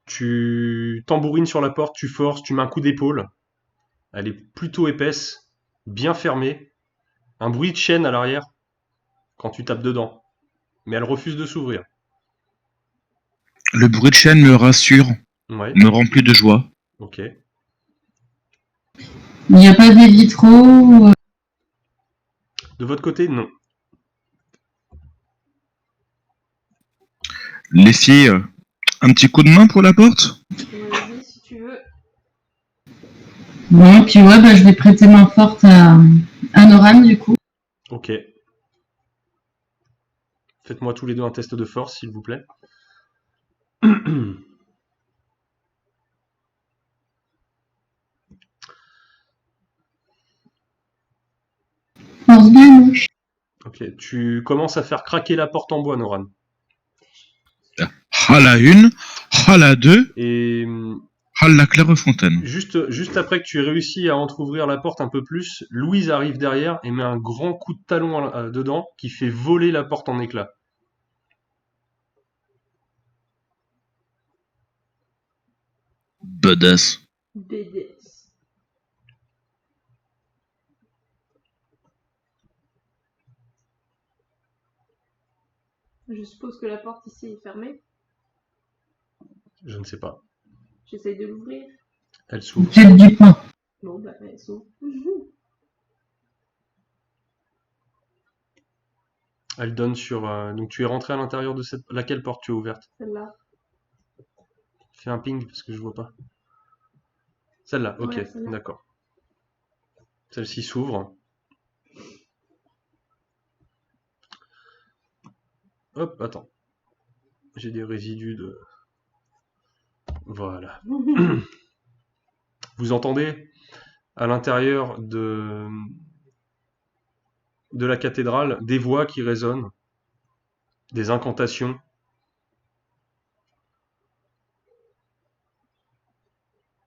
Tu tambourines sur la porte, tu forces, tu mets un coup d'épaule. Elle est plutôt épaisse, bien fermée. Un bruit de chaîne à l'arrière quand tu tapes dedans. Mais elle refuse de s'ouvrir. Le bruit de chaîne me rassure, Ouais, me remplit de joie. ok. Il n'y a pas des vitraux? De votre côté, non. Les filles, un petit coup de main pour la porte? Vas-y, si tu veux. Bon, puis ouais, bah, je vais prêter main forte à Noran, du coup. Ok. Faites-moi tous les deux un test de force, s'il vous plaît. Force bien, Ok, tu commences à faire craquer la porte en bois, Noran. Ah la une, ah la deux, Et ah la Clairefontaine. juste après que tu aies réussi à entrouvrir la porte un peu plus, Louise arrive derrière et met un grand coup de talon dedans qui fait voler la porte en éclats. Badass. BDS. Je suppose que la porte ici est fermée. Je ne sais pas. J'essaye de l'ouvrir. Elle s'ouvre. peut-être du pain. Bon, bah, elle s'ouvre. Elle donne sur. Donc tu es rentré à l'intérieur de cette. Laquelle porte tu as ouverte? Celle-là. Fais un ping parce que je vois pas. Celle-là, ok, Ouais, celle-là. d'accord. Celle-ci s'ouvre. Hop, attends. J'ai des résidus de. Voilà. Vous entendez à l'intérieur de la cathédrale des voix qui résonnent, des incantations.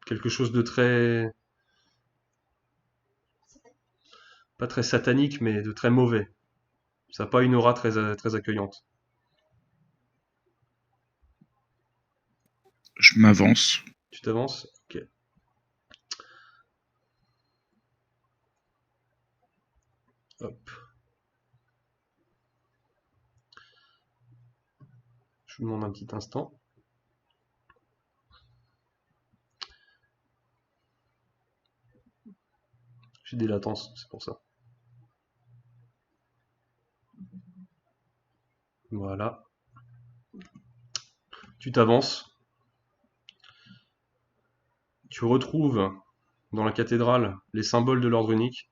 Quelque chose de très. Pas très satanique, mais de très mauvais. Ça n'a pas une aura très accueillante. Je m'avance. Tu t'avances? Ok. Hop. Je vous demande un petit instant. J'ai des latences, c'est pour ça. Voilà. Tu t'avances. Tu retrouves dans la cathédrale les symboles de l'ordre unique.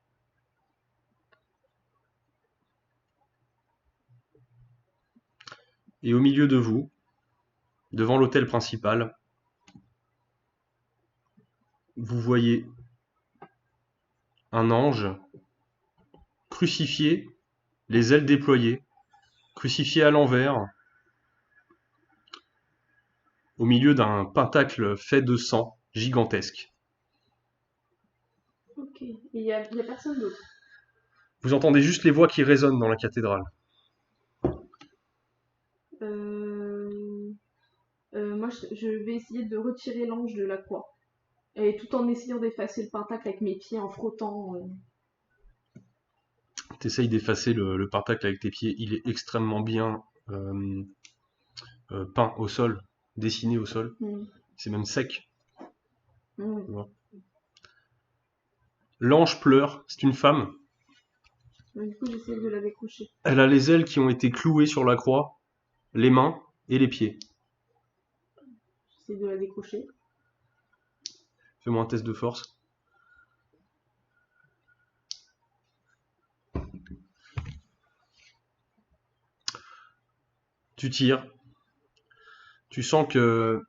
Et au milieu de vous, devant l'autel principal, vous voyez un ange crucifié, les ailes déployées, crucifié à l'envers, au milieu d'un pentacle fait de sang gigantesque. Ok. Et il y a personne d'autre. Vous entendez juste les voix qui résonnent dans la cathédrale. Moi, je vais essayer de retirer l'ange de la croix. Et tout en essayant d'effacer le pentacle avec mes pieds en frottant. T'essayes d'effacer le pentacle avec tes pieds. Il est extrêmement bien peint au sol, dessiné au sol. C'est même sec. Voilà. L'ange pleure, c'est une femme. Du coup, j'essaie de la décrocher. Elle a les ailes qui ont été clouées sur la croix, les mains et les pieds. J'essaie de la décrocher. Fais-moi un test de force. Tu tires. Tu sens que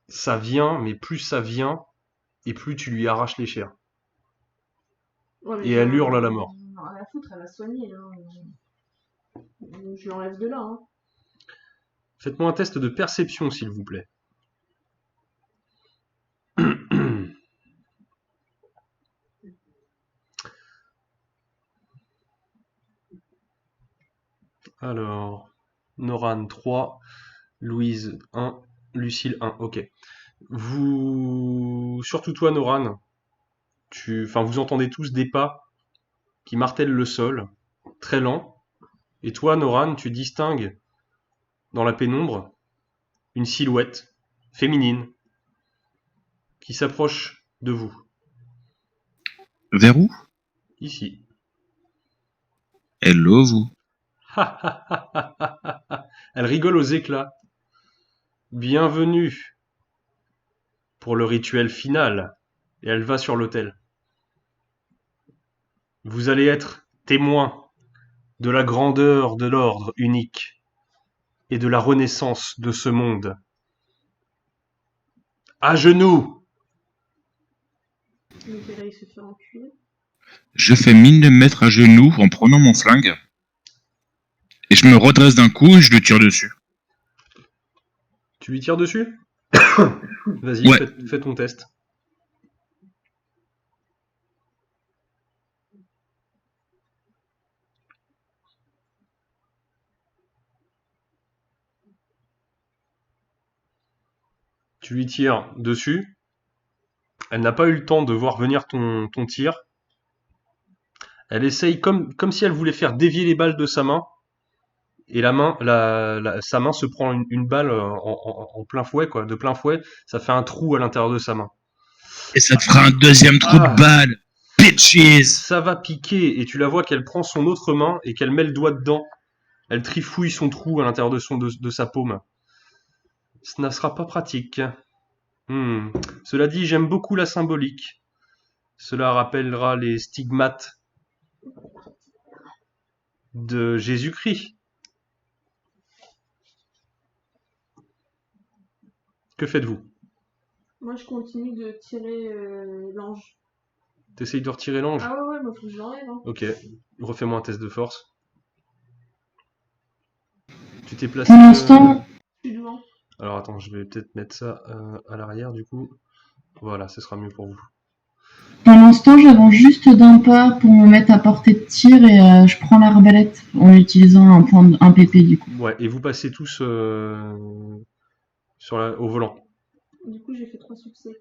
ça vient, mais plus ça vient, et plus tu lui arraches les chairs. Ouais, Et elle hurle à la mort. À la foutre, elle va soigner. Hein. Je l'enlève de là. Hein. Faites-moi un test de perception, s'il vous plaît. Alors, Noran 3, Louise 1, Lucille 1, ok. Surtout toi, Noran, vous entendez tous des pas qui martèlent le sol, très lents. Et toi, Noran, tu distingues dans la pénombre une silhouette féminine qui s'approche de vous. Vers où? Ici. Hello, vous. Elle rigole aux éclats. Bienvenue pour le rituel final. Et elle va sur l'autel. Vous allez être témoin de la grandeur de l'ordre unique et de la renaissance de ce monde. À genoux! Il se fait enculer. Je fais mine de me mettre à genoux en prenant mon flingue. Et je me redresse d'un coup et je le tire dessus. Tu lui tires dessus? Vas-y, Ouais. fais ton test. Tu lui tires dessus. Elle n'a pas eu le temps de voir venir ton tir. Elle essaye comme si elle voulait faire dévier les balles de sa main. Et sa main se prend une balle en plein fouet, quoi, de plein fouet. Ça fait un trou à l'intérieur de sa main. Et ça te fera un deuxième trou de balle. Bitches! Ça va piquer et tu la vois qu'elle prend son autre main et qu'elle met le doigt dedans. Elle trifouille son trou à l'intérieur de sa paume. Ce ne sera pas pratique. Cela dit, j'aime beaucoup la symbolique. Cela rappellera les stigmates de Jésus-Christ. Que faites-vous? Moi, je continue de tirer l'ange. T'essayes de retirer l'ange? Ah ouais, faut que je l'enlève. Hein. Ok, refais-moi un test de force. Tu t'es placé... Pour l'instant... Je suis devant. Alors attends, je vais peut-être mettre ça à l'arrière du coup. Voilà, ce sera mieux pour vous. Pour l'instant, j'avance juste d'un pas pour me mettre à portée de tir et je prends l'arbalète en utilisant un PP du coup. Ouais, et vous passez tous au volant. Du coup, j'ai fait 3 succès.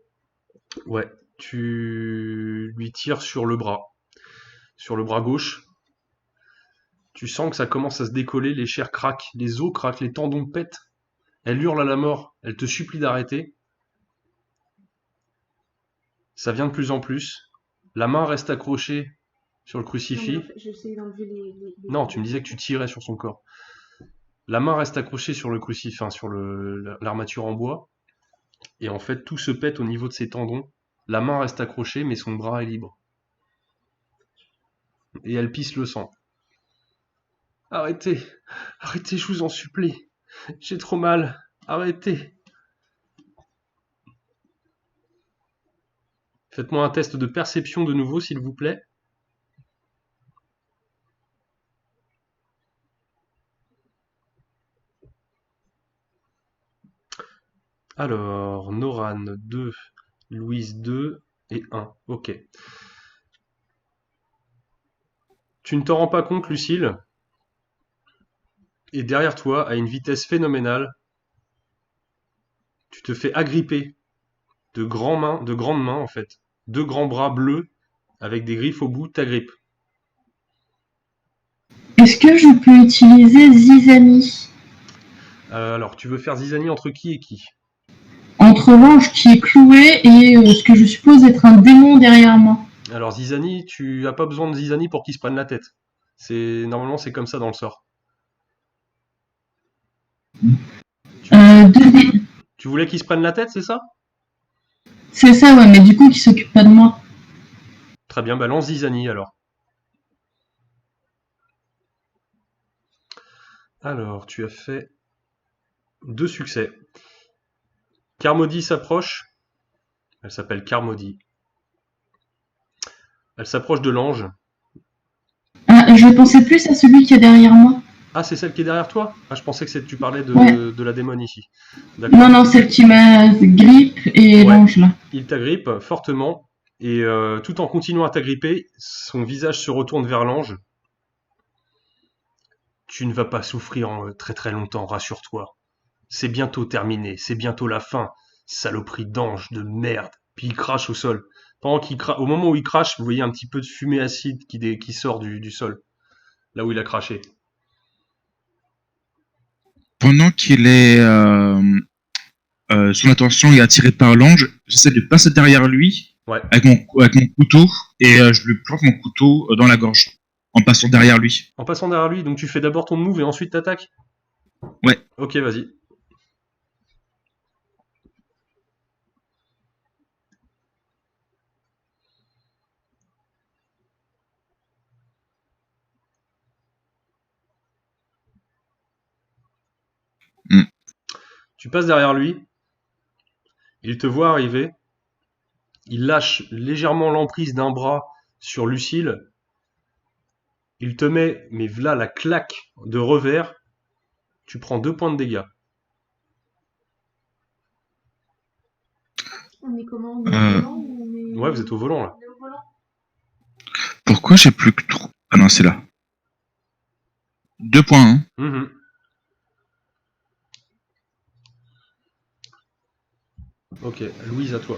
Ouais, tu lui tires sur le bras gauche. Tu sens que ça commence à se décoller, les chairs craquent, les os craquent, les tendons pètent. Elle hurle à la mort, elle te supplie d'arrêter. Ça vient de plus en plus. La main reste accrochée sur le Non, mais en crucifix. fait, j'essaye d'enlever les Non, tu me bandages. disais que tu tirais sur son corps. La main reste accrochée sur le crucifix, enfin, sur l'armature en bois. Et en fait, tout se pète au niveau de ses tendons. La main reste accrochée, mais son bras est libre. Et elle pisse le sang. Arrêtez, arrêtez, je vous en supplie. J'ai trop mal. Arrêtez. Faites-moi un test de perception de nouveau, s'il vous plaît. Alors, Noran 2, Louise 2 et 1. Ok. Tu ne t'en rends pas compte, Lucille, et derrière toi, à une vitesse phénoménale, tu te fais agripper de grandes mains en fait. Deux grands bras bleus avec des griffes au bout t'agrippent. Est-ce que je peux utiliser Zizanie Alors, tu veux faire zizanie entre qui et qui? entre l'ange qui est cloué et ce que je suppose être un démon derrière moi? Alors, zizanie, tu as pas besoin de zizanie pour qu'il se prenne la tête. Normalement, c'est comme ça dans le sort. Tu, Deux dés. tu voulais qu'il se prenne la tête, c'est ça? C'est ça, ouais, mais du coup, qui s'occupe pas de moi. Très bien, bah lance zizanie alors. Alors, tu as fait 2 succès. Carmody s'approche. Elle s'appelle Carmody. Elle s'approche de l'ange. Ah, je pensais plus à celui qui est derrière moi. Ah, c'est celle qui est derrière toi? Ah, je pensais que tu parlais Ouais. de la démone ici. D'accord. Non, non, celle qui m'a grippe et Ouais. l'ange là. Il t'agrippe fortement et tout en continuant à t'agripper, son visage se retourne vers l'ange. Tu ne vas pas souffrir très très longtemps, rassure-toi. C'est bientôt terminé, c'est bientôt la fin, saloperie d'ange de merde. Puis il crache au sol. Au moment où il crache, vous voyez un petit peu de fumée acide qui sort du sol, là où il a craché. Pendant qu'il est son attention est attirée par l'ange, j'essaie de passer derrière lui Ouais. avec mon couteau et je lui plante mon couteau dans la gorge en passant derrière lui. En passant derrière lui, donc tu fais d'abord ton move et ensuite t'attaques? Ouais. Ok, vas-y. Mm. Tu passes derrière lui, il te voit arriver, il lâche légèrement l'emprise d'un bras sur Lucille, il te met, mais v'là la claque de revers, tu prends 2 points de dégâts. On est comment? On est au Euh, volant ou on est... Ouais, vous êtes au volant là. On est au volant? Pourquoi j'ai plus que 3? Ah non, c'est là. 2 points. Hein. Mhm. Ok, Louise, à toi.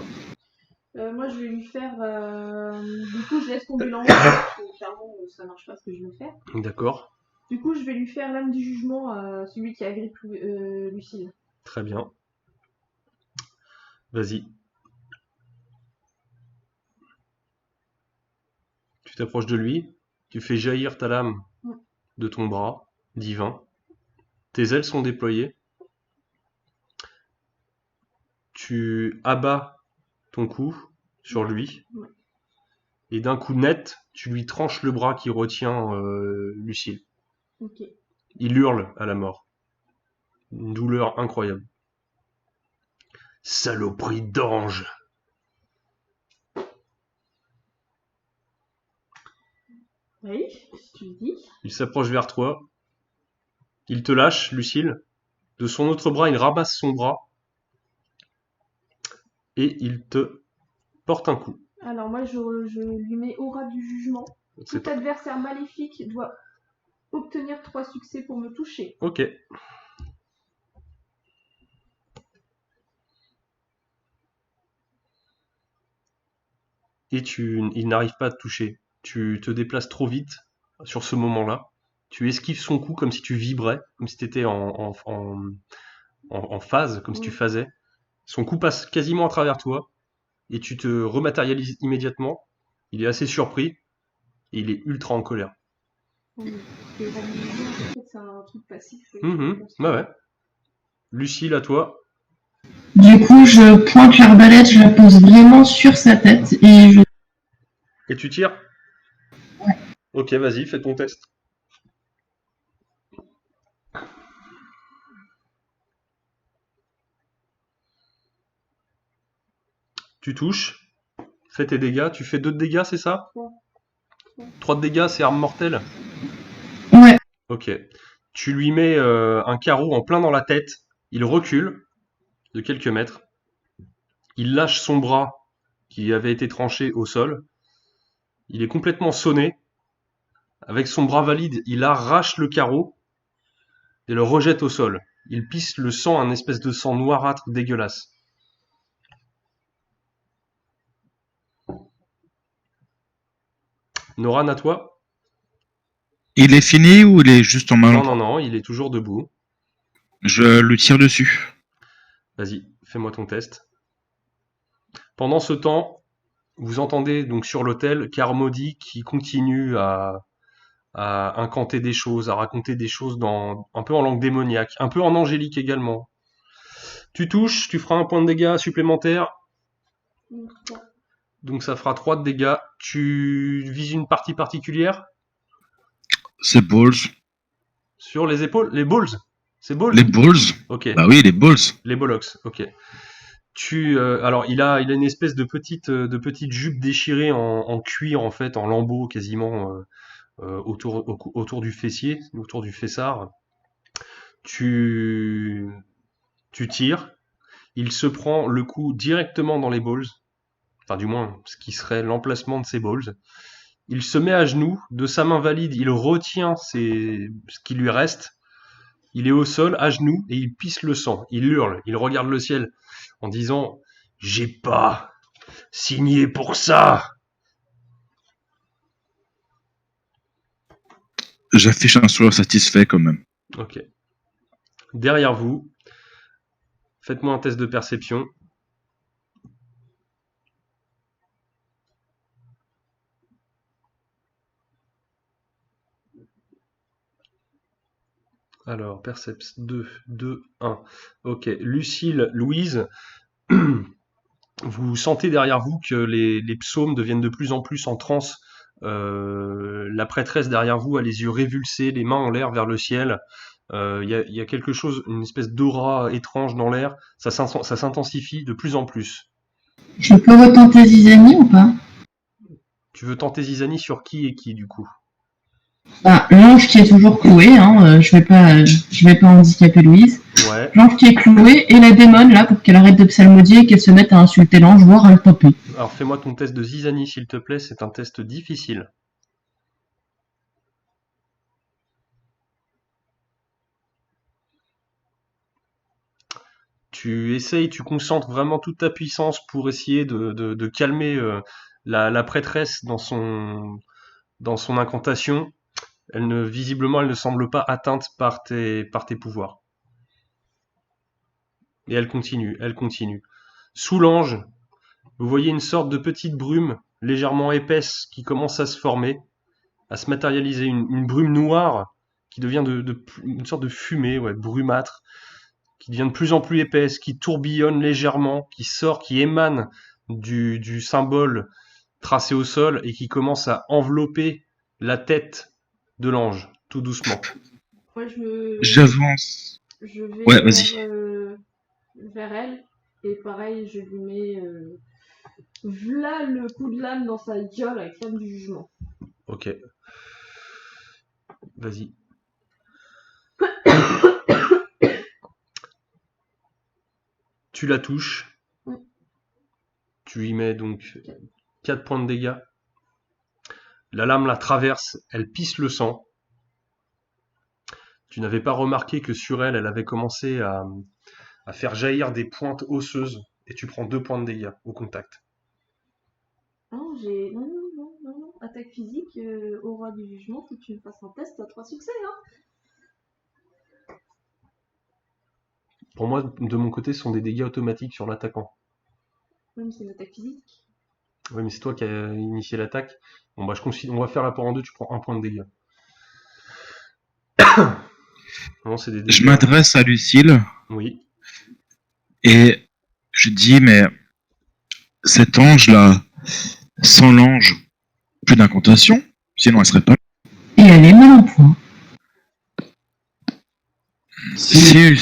Moi, je vais lui faire... Du coup, je laisse tomber l'ange, parce que clairement, ça marche pas ce que je veux faire. D'accord, Du coup, je vais lui faire l'âme du jugement à celui qui agrippe Lucille. très bien. Vas-y. Tu t'approches de lui, tu fais jaillir ta lame Mm. de ton bras divin. Tes ailes sont déployées. Tu abats ton coup sur lui. Ouais. Et d'un coup net, tu lui tranches le bras qui retient Lucille. Ok. Il hurle à la mort. Une douleur incroyable. Saloperie d'ange! Oui, si tu le dis. Il s'approche vers toi. Il te lâche, Lucille. De son autre bras, il ramasse son bras. Et il te porte un coup. Alors moi, je lui mets aura du jugement. C'est Tout adversaire maléfique doit obtenir 3 succès pour me toucher. Ok. et il n'arrive pas à te toucher. Tu te déplaces trop vite sur ce moment-là. Tu esquives son coup comme si tu vibrais, comme si tu étais en phase, comme si tu Mm. phasais. Son coup passe quasiment à travers toi et tu te rematérialises immédiatement. Il est assez surpris et il est ultra en colère. Non, mais parce que la division, en fait, c'est un truc passif. Et je Mhm, pense ouais, que... ouais. Lucille, à toi. Du coup, je pointe l'arbalète, je la pose vraiment sur sa tête et je... Et tu tires? Ouais. Ok, vas-y, fais ton test. Tu touches, fais tes dégâts. Tu fais 2 de dégâts, c'est ça? Trois. 3 de dégâts, c'est arme mortelle? Ouais, Ok. Tu lui mets un carreau en plein dans la tête. Il recule de quelques mètres. Il lâche son bras qui avait été tranché au sol. Il est complètement sonné. Avec son bras valide, il arrache le carreau et le rejette au sol. Il pisse le sang, un espèce de sang noirâtre dégueulasse. Noran, à toi? Il est fini ou il est juste en Non, mal? non, non, il est toujours debout. Je lui tire dessus. Vas-y, fais-moi ton test. Pendant ce temps, vous entendez donc sur l'autel Carmody qui continue à incanter des choses, à raconter des choses un peu en langue démoniaque, un peu en angélique également. Tu touches, tu feras un point de dégâts supplémentaire, Trois. donc ça fera 3 de dégâts. Tu vises une partie particulière C'est balls. sur les épaules, les balls. C'est balls. Les balls? Ok, Bah oui, les balls. les bollocks. Ok. Alors il a une espèce de petite jupe déchirée en cuir en fait, en lambeaux quasiment autour du fessier, autour du fessard. Tu tu tires. Il se prend le coup directement dans les balls, enfin du moins ce qui serait l'emplacement de ses balls. Il se met à genoux, de sa main valide, il retient ce qui lui reste. Il est au sol, à genoux, et il pisse le sang. Il hurle, il regarde le ciel en disant j'ai pas signé pour ça. J'affiche un sourire satisfait quand même. Ok. Derrière vous, faites-moi un test de perception. Alors, Perceps 2, 2, 1. Ok. Lucille, Louise, vous sentez derrière vous que les psaumes deviennent de plus en plus en transe. La prêtresse derrière vous a les yeux révulsés, les mains en l'air vers le ciel. Il y a quelque chose, une espèce d'aura étrange dans l'air. Ça s'intensifie de plus en plus. je peux retenter Zizanie ou pas? Tu veux tenter Zizanie sur qui et qui du coup? Bah, l'ange qui est toujours cloué, hein, je vais pas handicaper Louise. Ouais. L'ange qui est cloué et la démone là pour qu'elle arrête de psalmodier et qu'elle se mette à insulter l'ange, voire à le taper. Alors fais-moi ton test de Zizanie s'il te plaît, c'est un test difficile. Tu essayes, tu concentres vraiment toute ta puissance pour essayer de calmer la prêtresse dans son incantation. Visiblement, elle ne semble pas atteinte par tes pouvoirs. Et elle continue, elle continue. Sous l'ange, vous voyez une sorte de petite brume légèrement épaisse qui commence à se former, à se matérialiser. Une brume noire qui devient une sorte de fumée, ouais, brumâtre, qui devient de plus en plus épaisse, qui tourbillonne légèrement, qui sort, qui émane du symbole tracé au sol et qui commence à envelopper la tête de l'ange, tout doucement. Moi, J'avance. je vais Ouais, vas-y. vers elle. Et pareil, je lui mets v'là le coup de lame dans sa gueule avec l'âme du jugement. Ok. Vas-y. Tu la touches. Mm. Tu lui mets donc 4 points de dégâts. La lame la traverse, elle pisse le sang. Tu n'avais pas remarqué que sur elle, elle avait commencé à faire jaillir des pointes osseuses. Et tu prends 2 points de dégâts au contact. Non, non. Attaque physique, au roi du jugement, faut que tu me fasses un test à 3 succès, hein. Pour moi, de mon côté, ce sont des dégâts automatiques sur l'attaquant. Oui, mais c'est une attaque physique. Oui, mais c'est toi qui as initié l'attaque. Bon, bah, on va faire la part en deux, tu prends un point de dégâts. Non, c'est des Je dégâts. m'adresse à Lucille Oui. et je dis, mais cet ange-là, sans l'ange, plus d'incantation, sinon elle serait pas. Et elle est mal en point. Si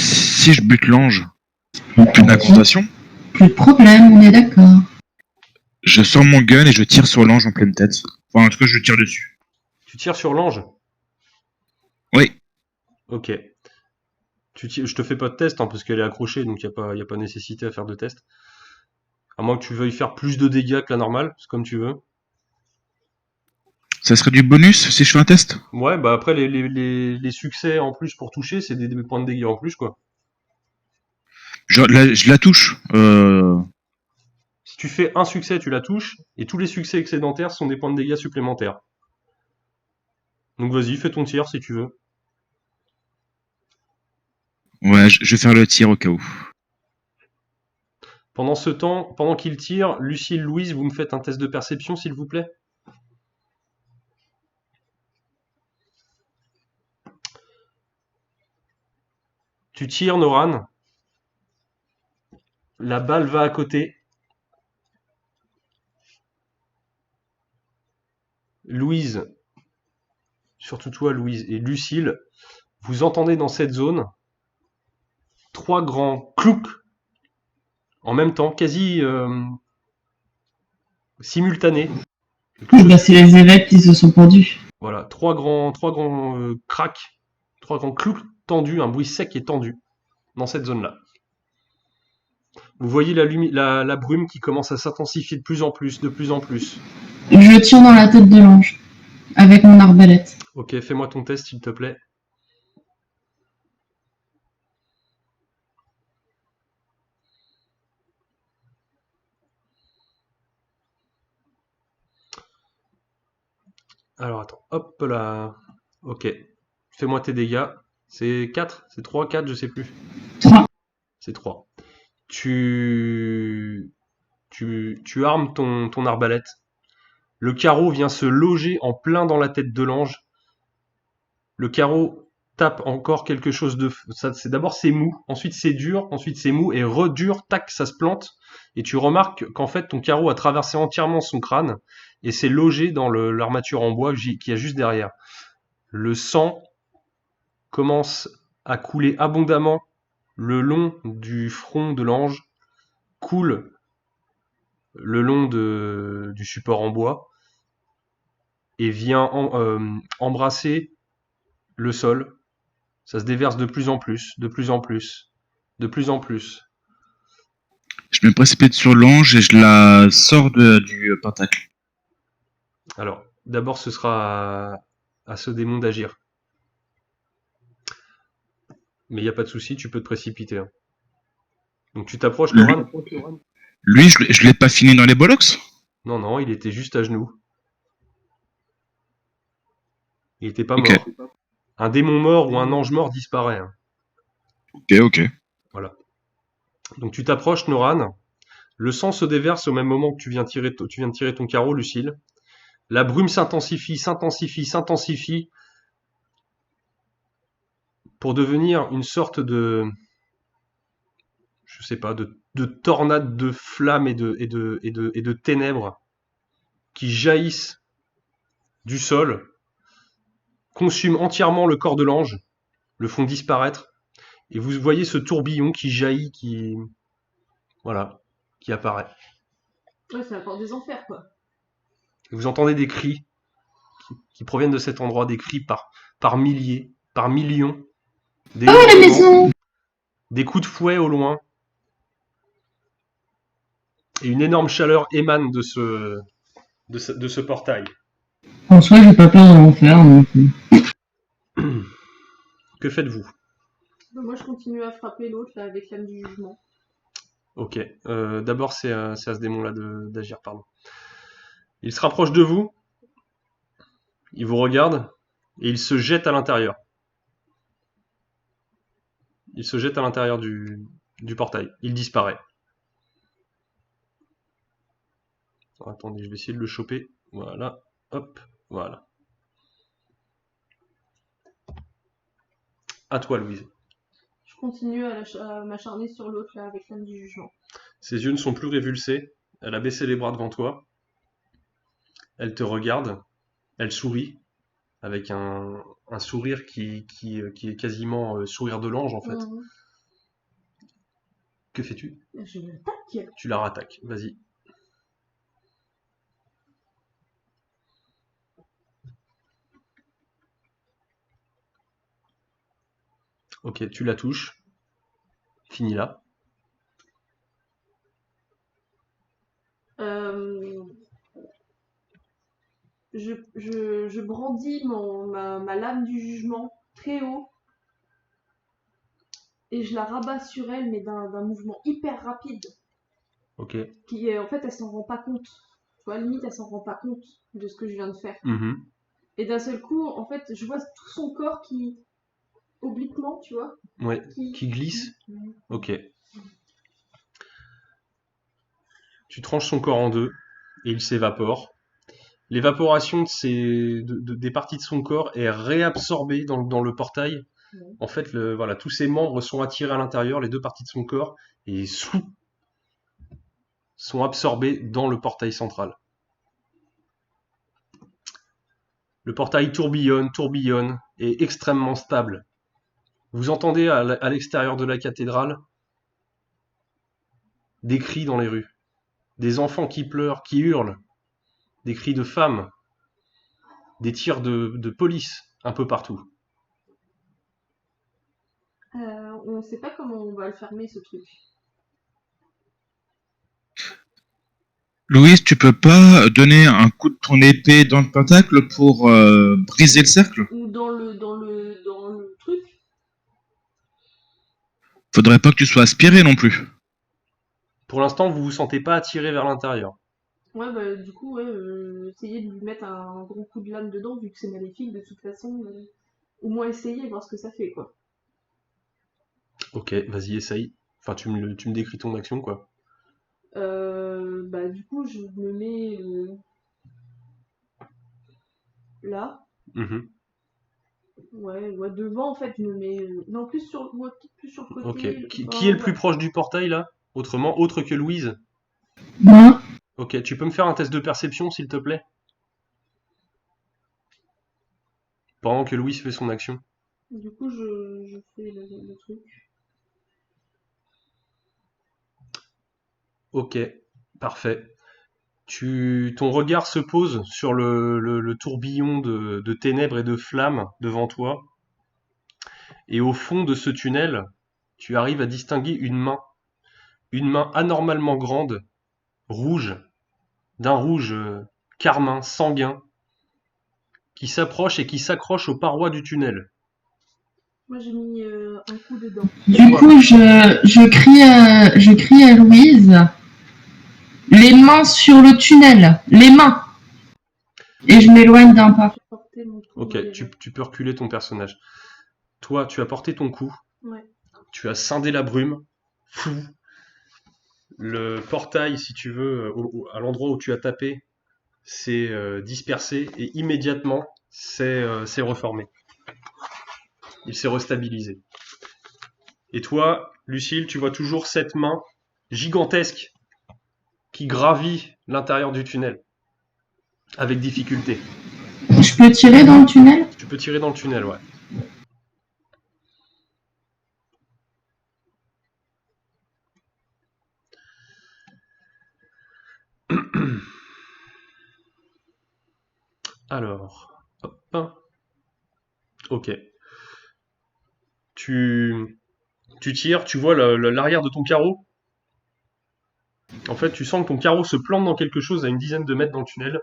je bute l'ange, plus d'incantation, Plus de problème, on est d'accord. je sors mon gun et je tire sur l'ange en pleine tête. Enfin, en tout cas, je tire dessus. Tu tires sur l'ange? Oui, Ok. Je te fais pas de test, hein, parce qu'elle est accrochée, donc y a pas nécessité à faire de test. À moins que tu veuilles faire plus de dégâts que la normale, c'est comme tu veux. ça serait du bonus si je fais un test. Ouais, bah après, les succès en plus pour toucher, c'est des points de dégâts en plus, quoi. Je la touche. Si tu fais un succès, tu la touches, et tous les succès excédentaires sont des points de dégâts supplémentaires. Donc vas-y, fais ton tir si tu veux. Ouais, je vais faire le tir au cas où. Pendant ce temps, pendant qu'il tire, Lucille, Louise, vous me faites un test de perception, s'il vous plaît. Tu tires, Noran. La balle va à côté. Louise, surtout toi, Louise, et Lucille, vous entendez dans cette zone 3 grands cloucs en même temps, quasi simultanés. Oui, bah, c'est les évêques qui se sont pendus. Voilà, trois grands cracks, 3 grands cloucs tendus, un bruit sec et tendu dans cette zone-là. Vous voyez la brume qui commence à s'intensifier de plus en plus, de plus en plus. Je tire dans la tête de l'ange, avec mon arbalète. Ok, fais-moi ton test, s'il te plaît. Alors attends, hop là. Ok, fais-moi tes dégâts. C'est 4, c'est 3, 4, je sais plus. 3. C'est 3. Tu armes ton arbalète. Le carreau vient se loger en plein dans la tête de l'ange. Le carreau tape encore quelque chose de... D'abord c'est mou, ensuite c'est dur, ensuite c'est mou, et redur, tac, ça se plante. Et tu remarques qu'en fait ton carreau a traversé entièrement son crâne et s'est logé dans l'armature en bois qu'il y a juste derrière. Le sang commence à couler abondamment le long du front de l'ange, coule le long du support en bois, et vient embrasser le sol. Ça se déverse de plus en plus, de plus en plus, de plus en plus. Je me précipite sur l'ange et je la sors du pentacle. Alors, d'abord, ce sera à ce démon d'agir. Mais il n'y a pas de souci, tu peux te précipiter, hein. Donc tu t'approches, Lui, Noran? je l'ai pas fini dans les bollocks. Non, non, il était juste à genoux. Il était pas Ok, mort. Un démon mort ou un ange mort disparaît, hein. ok. Voilà. Donc tu t'approches, Noran. Le sang se déverse au même moment que tu viens de tirer ton carreau, Lucille. La brume s'intensifie, s'intensifie, s'intensifie pour devenir une sorte de, je sais pas, de tornade de flammes et de ténèbres qui jaillissent du sol, consument entièrement le corps de l'ange, le font disparaître, et vous voyez ce tourbillon qui jaillit, voilà, qui apparaît. Ouais, c'est la porte des enfers, quoi. Vous entendez des cris qui proviennent de cet endroit, des cris par milliers, par millions, des Oh, la hurlements, maison! des coups de fouet au loin, et une énorme chaleur émane de ce portail. En soi, j'ai pas peur de l'enfer, donc. Que faites-vous? Moi, je continue à frapper l'autre, là, avec l'âme du jugement. Ok. D'abord, c'est à ce démon-là d'agir, pardon. Il se rapproche de vous, il vous regarde et il se jette à l'intérieur. Il se jette à l'intérieur du portail. Il disparaît. Alors, attendez, je vais essayer de le choper. Voilà. Hop. Voilà. À toi, Louise. Je continue à m'acharner sur l'autre là avec l'âme du jugement. Ses yeux ne sont plus révulsés. Elle a baissé les bras devant toi. Elle te regarde. Elle sourit. Avec un sourire qui est quasiment sourire de l'ange, en fait. Mhm. Que fais-tu? Je l'attaque. Tu la rattaques. Vas-y. Ok, tu la touches. Fini là. Euh, je brandis ma lame du jugement très haut et je la rabats sur elle, mais d'un mouvement hyper rapide. Ok. Qui est, en fait, elle s'en rend pas compte. Tu vois, limite, elle s'en rend pas compte de ce que je viens de faire. Mhm. Et d'un seul coup, en fait, je vois tout son corps qui, obliquement, tu vois, Ouais. Qui glisse. Ok. Tu tranches son corps en deux et il s'évapore. L'évaporation des parties de son corps est réabsorbée dans le portail. Ouais. En fait, voilà, tous ses membres sont attirés à l'intérieur, les deux parties de son corps, et sont absorbés dans le portail central. Le portail tourbillonne, tourbillonne, et extrêmement stable. Vous entendez à l'extérieur de la cathédrale des cris dans les rues, des enfants qui pleurent, qui hurlent, des cris de femmes, des tirs de police un peu partout. On sait pas comment on va le fermer, ce truc. Louise, tu peux pas donner un coup de ton épée dans le pentacle pour briser le cercle? Ou dans le truc. Faudrait pas que tu sois aspiré non plus. Pour l'instant, vous vous sentez pas attiré vers l'intérieur. Ouais, bah, du coup, ouais, essayer de lui mettre un gros coup de lame dedans, vu que c'est maléfique, de toute façon. Au moins essayer et voir ce que ça fait, quoi. Ok, vas-y, essaye. Enfin, tu me décris ton action, quoi. Bah, du coup, je me mets là. Mhm. Ouais, ouais, devant, en fait, je me mets. Non, ouais, peut-être plus sur le Ok. côté. Qui est Enfin, le plus ouais. proche du portail, là? Autre que Louise? Moi, Ok, tu peux me faire un test de perception, s'il te plaît? Pendant que Louise fait son action. Du coup, je fais le truc. Ok, parfait. Ton regard se pose sur le tourbillon de ténèbres et de flammes devant toi, et au fond de ce tunnel, tu arrives à distinguer une main anormalement grande, rouge, d'un rouge carmin, sanguin, qui s'approche et qui s'accroche aux parois du tunnel. Moi, j'ai mis un coup dedans. du coup, je crie à Louise, les mains sur le tunnel, les mains. Et je m'éloigne d'un pas. J'ai porté mon coup Ok, déjà. tu peux reculer ton personnage. Toi, tu as porté ton coup, Ouais. tu as scindé la brume, fou. Le portail, si tu veux, à l'endroit où tu as tapé, s'est dispersé et immédiatement s'est reformé. Il s'est restabilisé. Et toi, Lucille, tu vois toujours cette main gigantesque qui gravit l'intérieur du tunnel avec difficulté. Je peux tirer dans le tunnel? Tu peux tirer dans le tunnel, ouais. Alors, hop, ok. Tu, tu tires, tu vois l'arrière de ton carreau. En fait, tu sens que ton carreau se plante dans quelque chose à une dizaine de mètres dans le tunnel.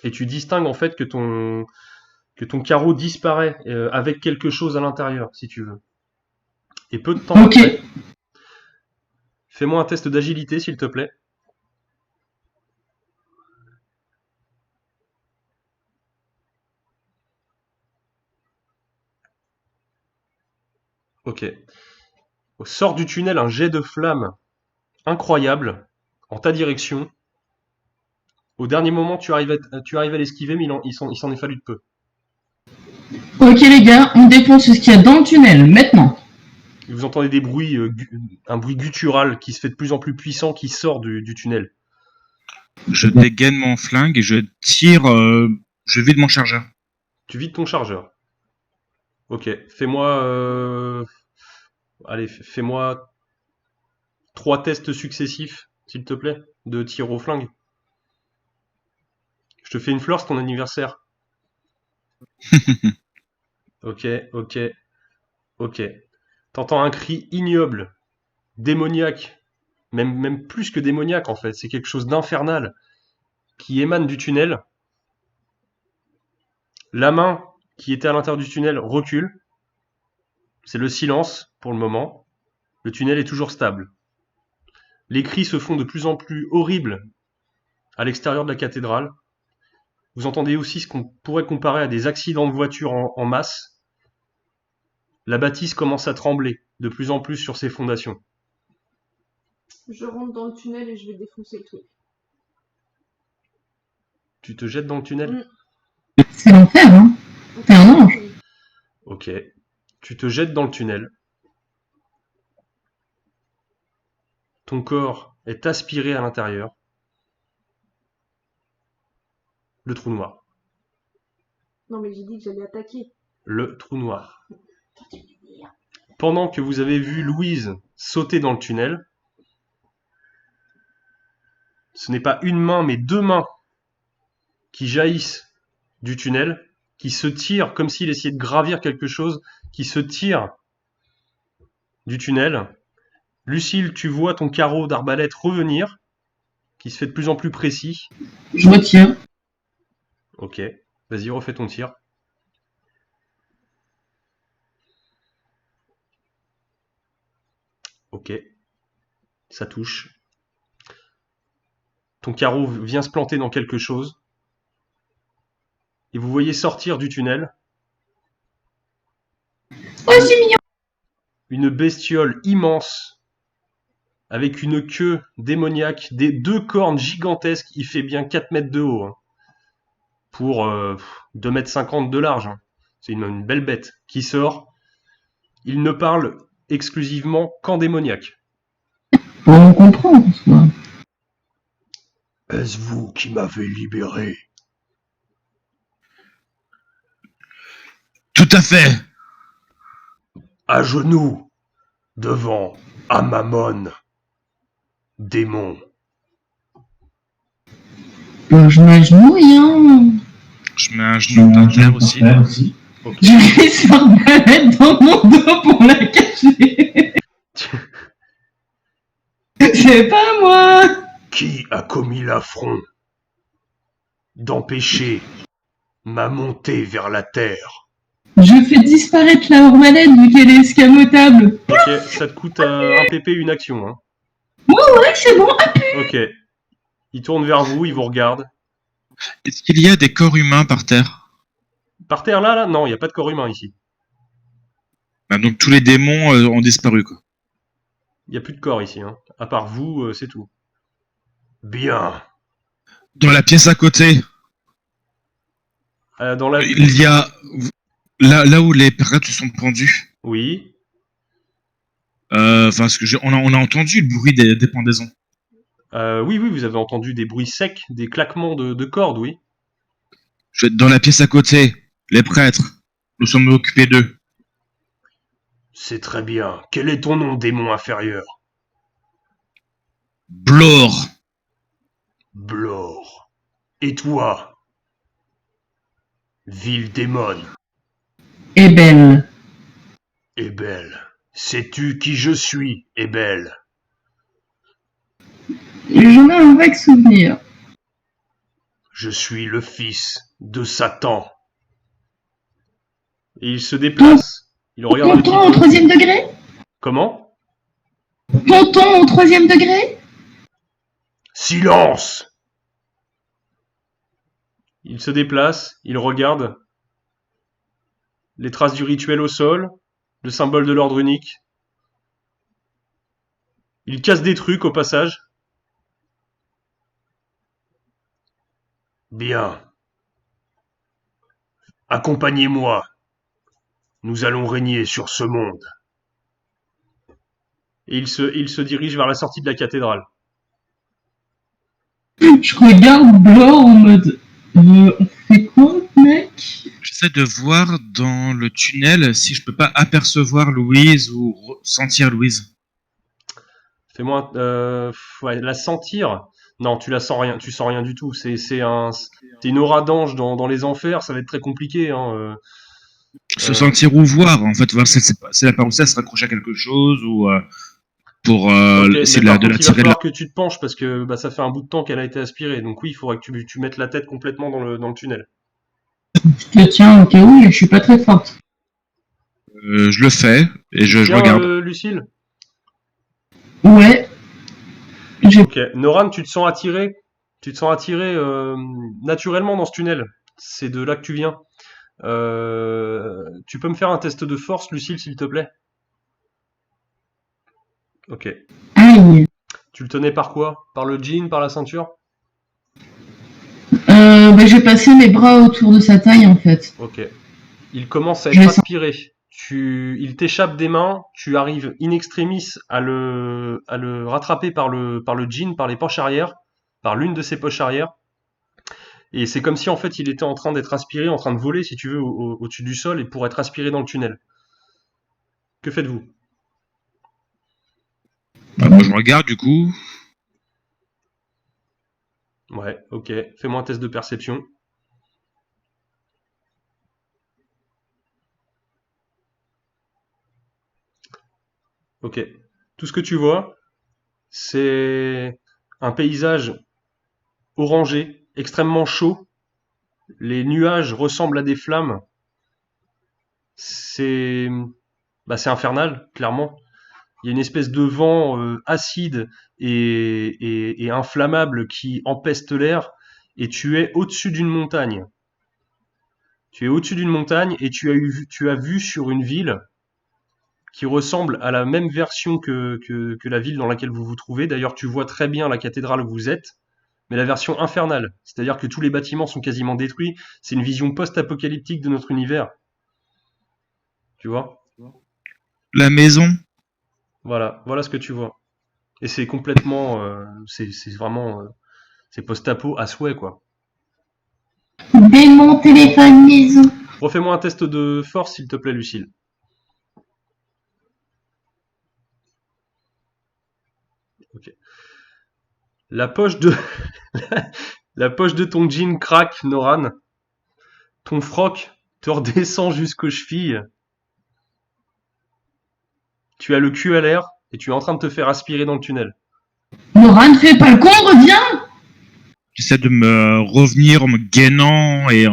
Et tu distingues en fait que ton carreau disparaît avec quelque chose à l'intérieur, si tu veux. Et peu de temps Ok. après, fais-moi un test d'agilité, s'il te plaît. Ok. Sort du tunnel un jet de flamme incroyable en ta direction. Au dernier moment, tu arrives à l'esquiver, mais il s'en est fallu de peu. Ok les gars, on défonce ce qu'il y a dans le tunnel, maintenant. Et vous entendez des bruits, un bruit guttural qui se fait de plus en plus puissant, qui sort du tunnel. Je dégaine mon flingue et je tire. Je vide mon chargeur. Tu vides ton chargeur. Ok, fais-moi, allez, fais-moi 3 tests successifs, s'il te plaît, de tir au flingue. Je te fais une fleur, c'est ton anniversaire. Ok, ok, ok. T'entends un cri ignoble, démoniaque, même plus que démoniaque en fait. C'est quelque chose d'infernal qui émane du tunnel. La main qui était à l'intérieur du tunnel recule. C'est le silence pour le moment. Le tunnel est toujours stable. Les cris se font de plus en plus horribles à l'extérieur de la cathédrale. Vous entendez aussi ce qu'on pourrait comparer à des accidents de voiture en masse. La bâtisse commence à trembler de plus en plus sur ses fondations. Je rentre dans le tunnel et je vais défoncer le truc. Tu te jettes dans le tunnel? C'est l'enfer, hein. T'es un ange. Ok. Tu te jettes dans le tunnel. Ton corps est aspiré à l'intérieur. Le trou noir. Non mais j'ai dit que j'allais attaquer. Le trou noir. Pendant que vous avez vu Louise sauter dans le tunnel, ce n'est pas une main mais 2 mains qui jaillissent du tunnel, qui se tirent comme s'il essayait de gravir quelque chose, qui se tirent du tunnel. Lucille, tu vois ton carreau d'arbalète revenir, qui se fait de plus en plus précis. Je retire. Ok, vas-y, refais ton tir. Ok, ça touche. Ton carreau vient se planter dans quelque chose. Et vous voyez sortir du tunnel Oh, c'est mignon. une bestiole immense, avec une queue démoniaque, des 2 cornes gigantesques, il fait bien 4 mètres de haut, hein, pour 2,50 m de large. Hein. C'est une belle bête qui sort. Il ne parle exclusivement qu'en démoniaque. Bon, on comprend, en soi. Est-ce vous qui m'avez libéré? Tout à fait. À genoux, devant Amamon, démon. Bon, je m'agenouille, hein. Je mets un genou dans terre aussi. Ok. Je vais laisser l'arbalète dans mon dos pour la cacher. C'est pas moi. Qui a commis l'affront d'empêcher ma montée vers la terre? Je fais disparaître l'arbalète vu qu'elle est escamotable. Ok, ça te coûte 1 PP une action. Hein. Ouais, c'est bon. Ok. Il tourne vers vous, il vous regarde. Est-ce qu'il y a des corps humains par terre? Par terre là? Non, il n'y a pas de corps humain ici. Bah, donc tous les démons ont disparu, quoi. Il n'y a plus de corps ici. Hein. À part vous, c'est tout. Bien. Dans la pièce à côté, Dans la... il y a là où les prêtres se sont pendus. Oui. Enfin, on a entendu le bruit des pendaisons. Oui, vous avez entendu des bruits secs, des claquements de cordes, oui. Dans la pièce à côté, les prêtres, nous sommes occupés d'eux. C'est très bien. Quel est ton nom, démon inférieur? Blore. Blore. Et toi? Ville démon. Ebel. Ebel. Sais-tu qui je suis, Ebel? J'en ai un vague souvenir. Je suis le fils de Satan. Et il se déplace. Il regarde un petit Tonton au peu. 3e degré. Comment? Tonton au 3e degré. Silence! Il se déplace, il regarde les traces du rituel au sol, le symbole de l'ordre unique. Il casse des trucs au passage. Bien. Accompagnez-moi. Nous allons régner sur ce monde. Et il se dirige vers la sortie de la cathédrale. Je regarde Blore en mode. On fait quoi, mec? J'essaie de voir dans le tunnel si je peux pas apercevoir Louise ou sentir Louise. Fais-moi, ouais, la sentir. Non, tu la sens rien, tu sens rien du tout. C'est une aura d'ange dans les enfers. Ça va être très compliqué. Hein. Se sentir ou voir, en fait, voir si c'est la paroisse se raccroche à quelque chose ou pour Ok, essayer mais par de contre, la il va tirer de là. falloir que tu te penches parce que bah, ça fait un bout de temps qu'elle a été aspirée. Donc oui, il faudrait que tu mettes la tête complètement dans le tunnel. Je le tiens au cas où, je suis pas très forte. Je le fais et je Tiens, regarde. Lucille. Ouais. Ok. Noran, tu te sens attiré. Tu te sens attiré naturellement dans ce tunnel. C'est de là que tu viens. Tu peux me faire un test de force, Lucille, s'il te plaît? Ok. Aïe. Tu le tenais par quoi? Par le jean, par la ceinture? J'ai passé mes bras autour de sa taille, en fait. Ok. Il commence à Je être le sens. aspiré. Il t'échappe des mains, tu arrives in extremis à le rattraper par le jean, par les poches arrière, par l'une de ses poches arrière. Et c'est comme si en fait il était en train d'être aspiré, en train de voler, si tu veux, au-dessus du sol et pour être aspiré dans le tunnel. Que faites-vous? Moi, je regarde du coup. Ouais, ok. Fais-moi un test de perception. Ok. Tout ce que tu vois, c'est un paysage orangé, extrêmement chaud. Les nuages ressemblent à des flammes. C'est c'est infernal, clairement. Il y a une espèce de vent acide et inflammable qui empeste l'air. Et tu es au-dessus d'une montagne. Tu es au-dessus d'une montagne et tu as vu sur une ville qui ressemble à la même version que la ville dans laquelle vous vous trouvez. D'ailleurs, tu vois très bien la cathédrale où vous êtes, mais la version infernale. C'est-à-dire que tous les bâtiments sont quasiment détruits. C'est une vision post-apocalyptique de notre univers. Tu vois? La maison. Voilà ce que tu vois. Et c'est complètement, c'est vraiment, c'est post-apo à souhait, quoi. Démon téléphone maison. Refais-moi un test de force, s'il te plaît, Lucille. Ok. La poche de, la poche de ton jean craque, Noran. Ton froc te redescend jusqu'aux chevilles. Tu as le cul à l'air et tu es en train de te faire aspirer dans le tunnel. Laura, ne fais pas le con, reviens. J'essaie de me revenir en me gainant et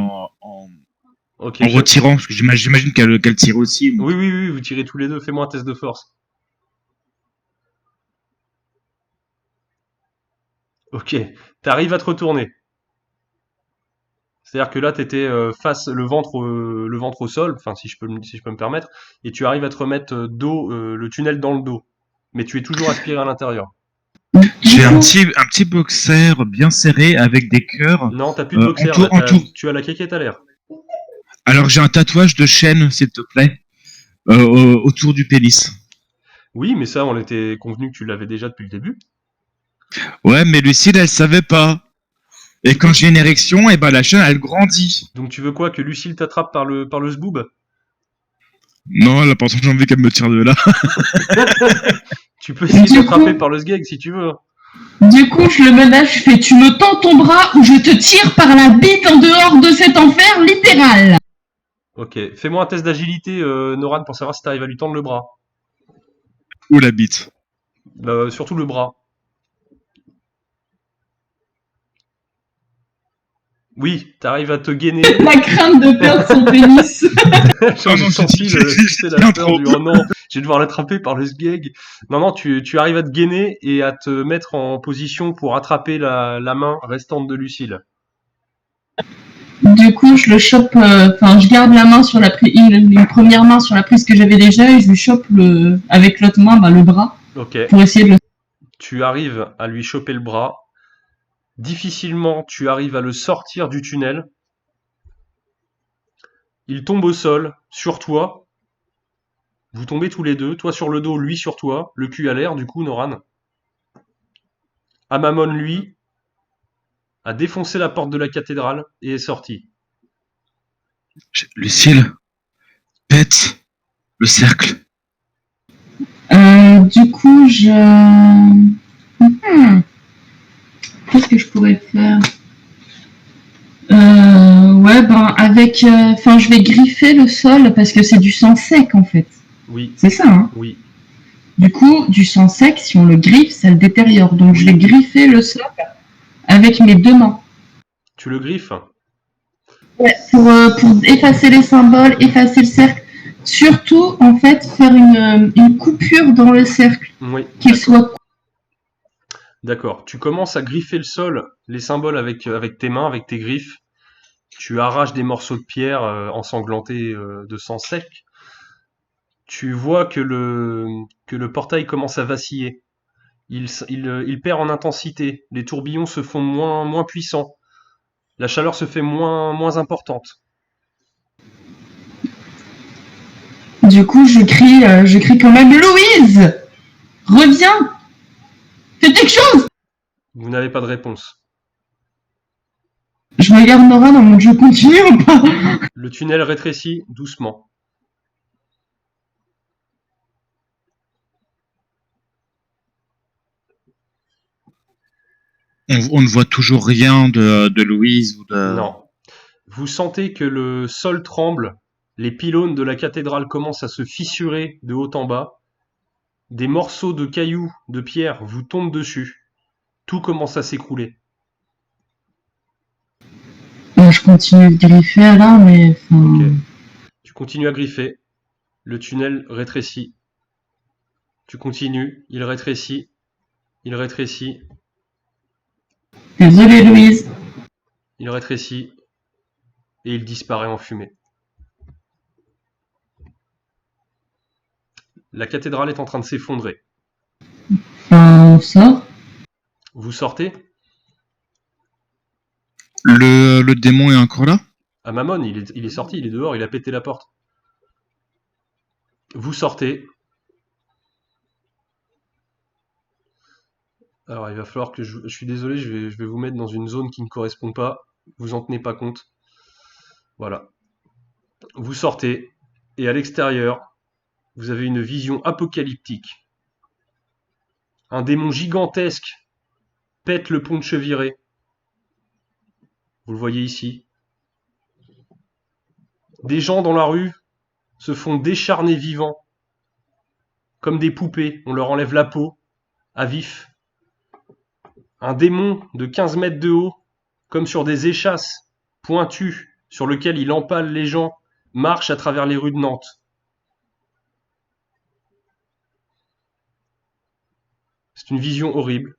Ok, en retirant, parce que j'imagine qu'elle tire aussi. Donc. Oui, vous tirez tous les deux. Fais-moi un test de force. Ok, t'arrives à te retourner. C'est-à-dire que là, t'étais face le ventre au sol, enfin si je peux me permettre, et tu arrives à te remettre le tunnel dans le dos. Mais tu es toujours aspiré à l'intérieur. J'ai un petit boxer bien serré avec des cœurs Non, t'as plus de boxer, là, tu as la quéquette à l'air. Alors j'ai un tatouage de chaîne, s'il te plaît, autour du pénis. Oui, mais ça, on était convenu que tu l'avais déjà depuis le début. Ouais, mais Lucille, elle savait pas. Et quand j'ai une érection, et ben la chaîne, elle grandit. Donc tu veux quoi, que Lucille t'attrape par le zboob? Non, elle a pas envie qu'elle me tire de là. Tu peux essayer de Du t'attraper coup- par le sgeg si tu veux. Du coup, je le menace, je fais, tu me tends ton bras ou je te tire par la bite en dehors de cet enfer littéral. Ok, fais-moi un test d'agilité, Noran, pour savoir si t'arrives à lui tendre le bras. Où la bite. Surtout le bras. Oui, t'arrives à te gainer. La crainte de perdre son pénis. J'en ai non, senti j'ai la bien peur trop. du oh non, je vais devoir l'attraper par le sgeg. Non, tu arrives à te gainer et à te mettre en position pour attraper la main restante de Lucille. Du coup, je le chope, enfin, je garde la main sur la prise, une première main sur la prise que j'avais déjà et je lui chope avec l'autre main, le bras Ok, pour essayer de le. tu arrives à lui choper le bras. Difficilement, tu arrives à le sortir du tunnel. Il tombe au sol, sur toi. Vous tombez tous les deux, toi sur le dos, lui sur toi, le cul à l'air, du coup, Noran. Amamon, lui, a défoncé la porte de la cathédrale et est sorti. Lucille, pète le cercle. Du coup, qu'est-ce que je pourrais faire? Ouais, avec, enfin, je vais griffer le sol parce que c'est du sang sec en fait. Oui, C'est ça, hein. oui, Du coup, du sang sec, si on le griffe, ça le détériore. Donc, je vais griffer le sol avec mes deux mains. tu le griffes. Ouais, pour effacer les symboles, effacer le cercle. Surtout, en fait, faire une coupure dans le cercle. Oui, Qu'il soit. d'accord. Tu commences à griffer le sol, les symboles avec tes mains, avec tes griffes. Tu arraches des morceaux de pierre ensanglantés de sang sec. Tu vois que le portail commence à vaciller. Il perd en intensité. Les tourbillons se font moins puissants. La chaleur se fait moins importante. Du coup, je crie quand même Louise, reviens, fais quelque chose. Vous n'avez pas de réponse. Je regarde Nora dans mon jeu continue ou pas? Le tunnel rétrécit doucement. On ne voit toujours rien de Louise ou de. Non. Vous sentez que le sol tremble, les pylônes de la cathédrale commencent à se fissurer de haut en bas, des morceaux de cailloux, de pierre vous tombent dessus, tout commence à s'écrouler. Je continue de griffer là, mais. Ok. Tu continues à griffer, le tunnel rétrécit. Tu continues, il rétrécit, il rétrécit, Désolée Louise. il rétrécit, et il disparaît en fumée. La cathédrale est en train de s'effondrer. On sort. Vous sortez? Le démon est encore là? Ah, Mammon, il est sorti, il est dehors, il a pété la porte. Vous sortez. Alors, il va falloir que je suis désolé, je vais vous mettre dans une zone qui ne correspond pas. Vous en tenez pas compte. Voilà. Vous sortez, et à l'extérieur, vous avez une vision apocalyptique. Un démon gigantesque pète le pont de Cheviré. Vous le voyez ici. Des gens dans la rue se font décharner vivants. Comme des poupées, on leur enlève la peau, à vif. Un démon de 15 mètres de haut, comme sur des échasses pointues, sur lequel il empale les gens, marche à travers les rues de Nantes. C'est une vision horrible.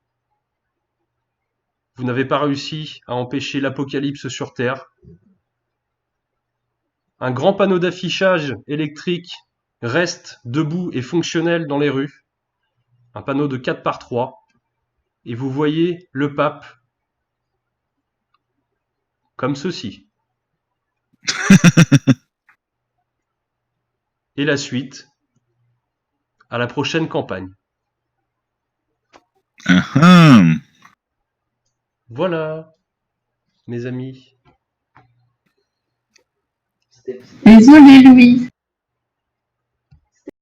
Vous n'avez pas réussi à empêcher l'apocalypse sur Terre. Un grand panneau d'affichage électrique reste debout et fonctionnel dans les rues. Un panneau de 4 par 3. Et vous voyez le pape comme ceci. Et la suite à la prochaine campagne. Voilà, mes amis. Désolée Louise.